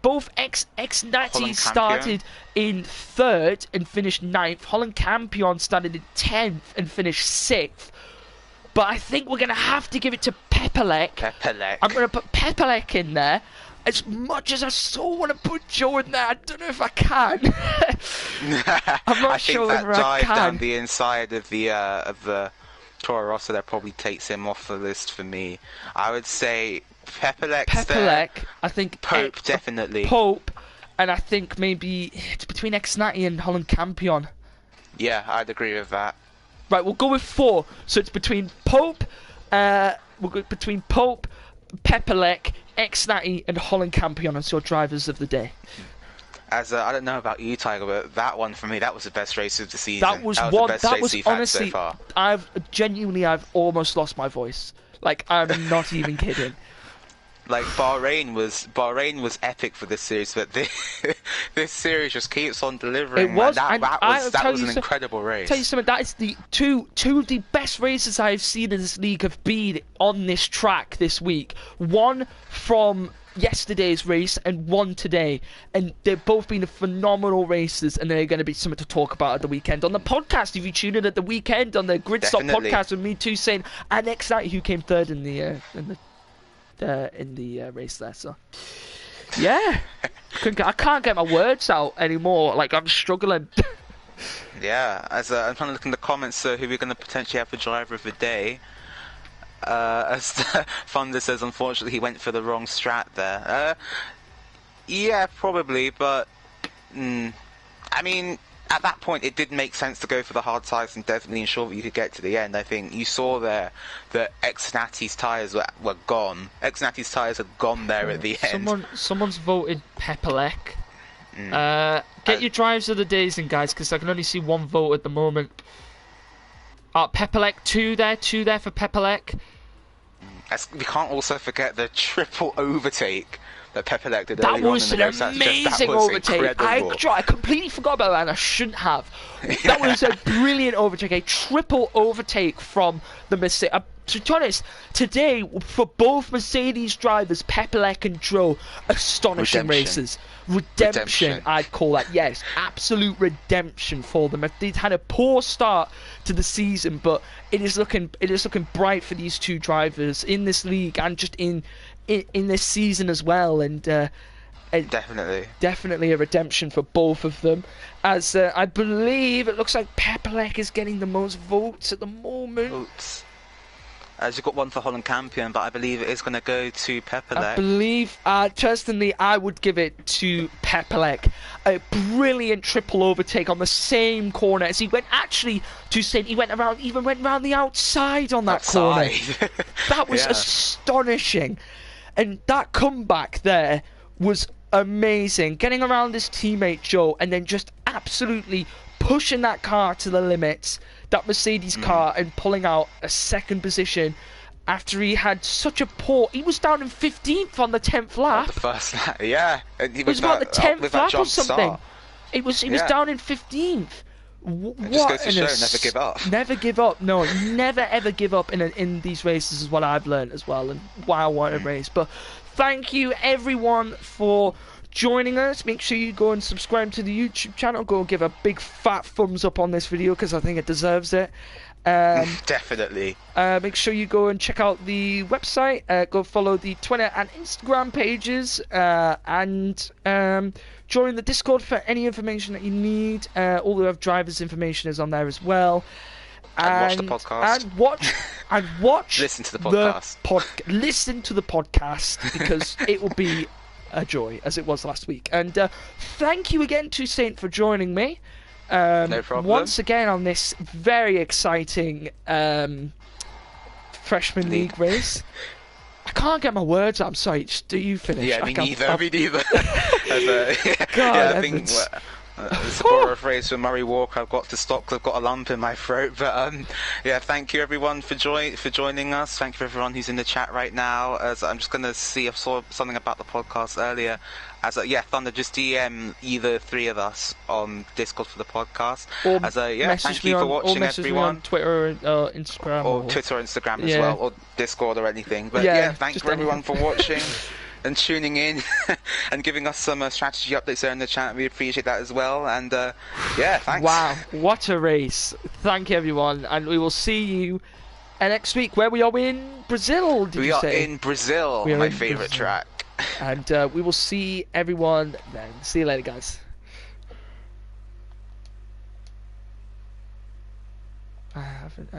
Both Natty started in 3rd and finished 9th. Holland Campion started in 10th and finished 6th. But I think we're going to have to give it to Pepelec. I'm going to put Pepelec in there. As much as I so want to put Joe in there, I don't know if I can. I'm not sure whether I can. I think that dive down the inside of the Toro Rosso that probably takes him off the list for me. I would say Pepelec, I think Pope definitely. Pope, and I think maybe it's between Natty and Holland Campion. Yeah, I'd agree with that. Right, we'll go with 4. So it's between Pope, Pepelec, Natty, and Holland Campion as your drivers of the day. As I don't know about you, Tiger, but that one for me, that was the best race of the season. That was the best that race was we've had honestly. so far. I've almost lost my voice. Like, I'm not even kidding. Like Bahrain was epic for this series, but this series just keeps on delivering. It was, man. That was an an incredible race. Tell you something, that is the two of the best races I've seen in this league have been on this track this week. One from yesterday's race and one today, and they've both been phenomenal races, and they're going to be something to talk about at the weekend on the podcast. If you tune in at the weekend on the Gridstop podcast with me too, saying and Natty, who came 3rd in the race there. So yeah, I can't get my words out anymore. Like, I'm struggling. Yeah, as I'm trying to look in the comments, who we're going to potentially have for driver of the day. As Thunder says, unfortunately he went for the wrong strat there. Yeah, probably, but I mean, at that point it did make sense to go for the hard tyres and definitely ensure that you could get to the end. I think you saw there that Natty's tyres were gone. Natty's tyres had gone there at the end. Someone's voted Pepelec. Get your drives of the days in, guys, because I can only see one vote at the moment. Pepelec, 2 there for Pepelec. We can't also forget the triple overtake that Pepelec did. That was an amazing overtake. I completely forgot about that, and I shouldn't have. That was a brilliant overtake, a triple overtake from the Mercedes. To be honest, today, for both Mercedes drivers, Pepelec and Joe, astonishing races. Redemption, I'd call that. Yes, absolute redemption for them. They'd had a poor start to the season, but it is looking bright for these two drivers in this league and just in this season as well. And definitely a redemption for both of them. As I believe it looks like Pepelec is getting the most votes at the moment. Votes. As you've got one for Holland Campion, but I believe it is going to go to Pepelec. I believe, personally, I would give it to Pepelec. A brilliant triple overtake on the same corner as he went. Actually, he went around the outside on that corner. That was astonishing, and that comeback there was amazing. Getting around his teammate Joe, and then just absolutely pushing that car to the limits. That Mercedes car, and pulling out a 2nd position after he had such a poor. He was down in 15th on the 10th lap. The first lap, yeah. It was about the 10th lap or something. He was down in 15th. It just goes to show, never give up. Never give up. No, never ever give up in these races is what I've learned as well, and why I want to race. But thank you everyone for joining us. Make sure you go and subscribe to the YouTube channel. Go give a big fat thumbs up on this video because I think it deserves it. Definitely. Make sure you go and check out the website. Go follow the Twitter and Instagram pages, and join the Discord for any information that you need. All the drivers' information is on there as well. And watch the podcast. And watch. Listen to the podcast. Listen to the podcast because it will be a joy, as it was last week. And thank you again to Saint for joining me. No problem. Once again on this very exciting Freshman League race. I can't get my words out. I'm sorry. Just do you finish? Yeah, me neither. God, I think It's a borrowed phrase from Murray Walker. I've got to stop because I've got a lump in my throat. But yeah, thank you everyone for joining us. Thank you for everyone who's in the chat right now. As I'm just going to see, I saw something about the podcast earlier. As yeah, Thunder, just DM either three of us on Discord for the podcast. Or yeah, thank you for watching, everyone. Me on Twitter, Instagram, or Twitter, or Instagram as well, or Discord or anything. But yeah, thank you everyone for watching. And tuning in and giving us some strategy updates there in the chat. We appreciate that as well. And yeah, thanks. Wow, what a race. Thank you, everyone. And we will see you next week, where we are in Brazil, we are in Brazil, my favourite track. And we will see everyone then. See you later, guys. I haven't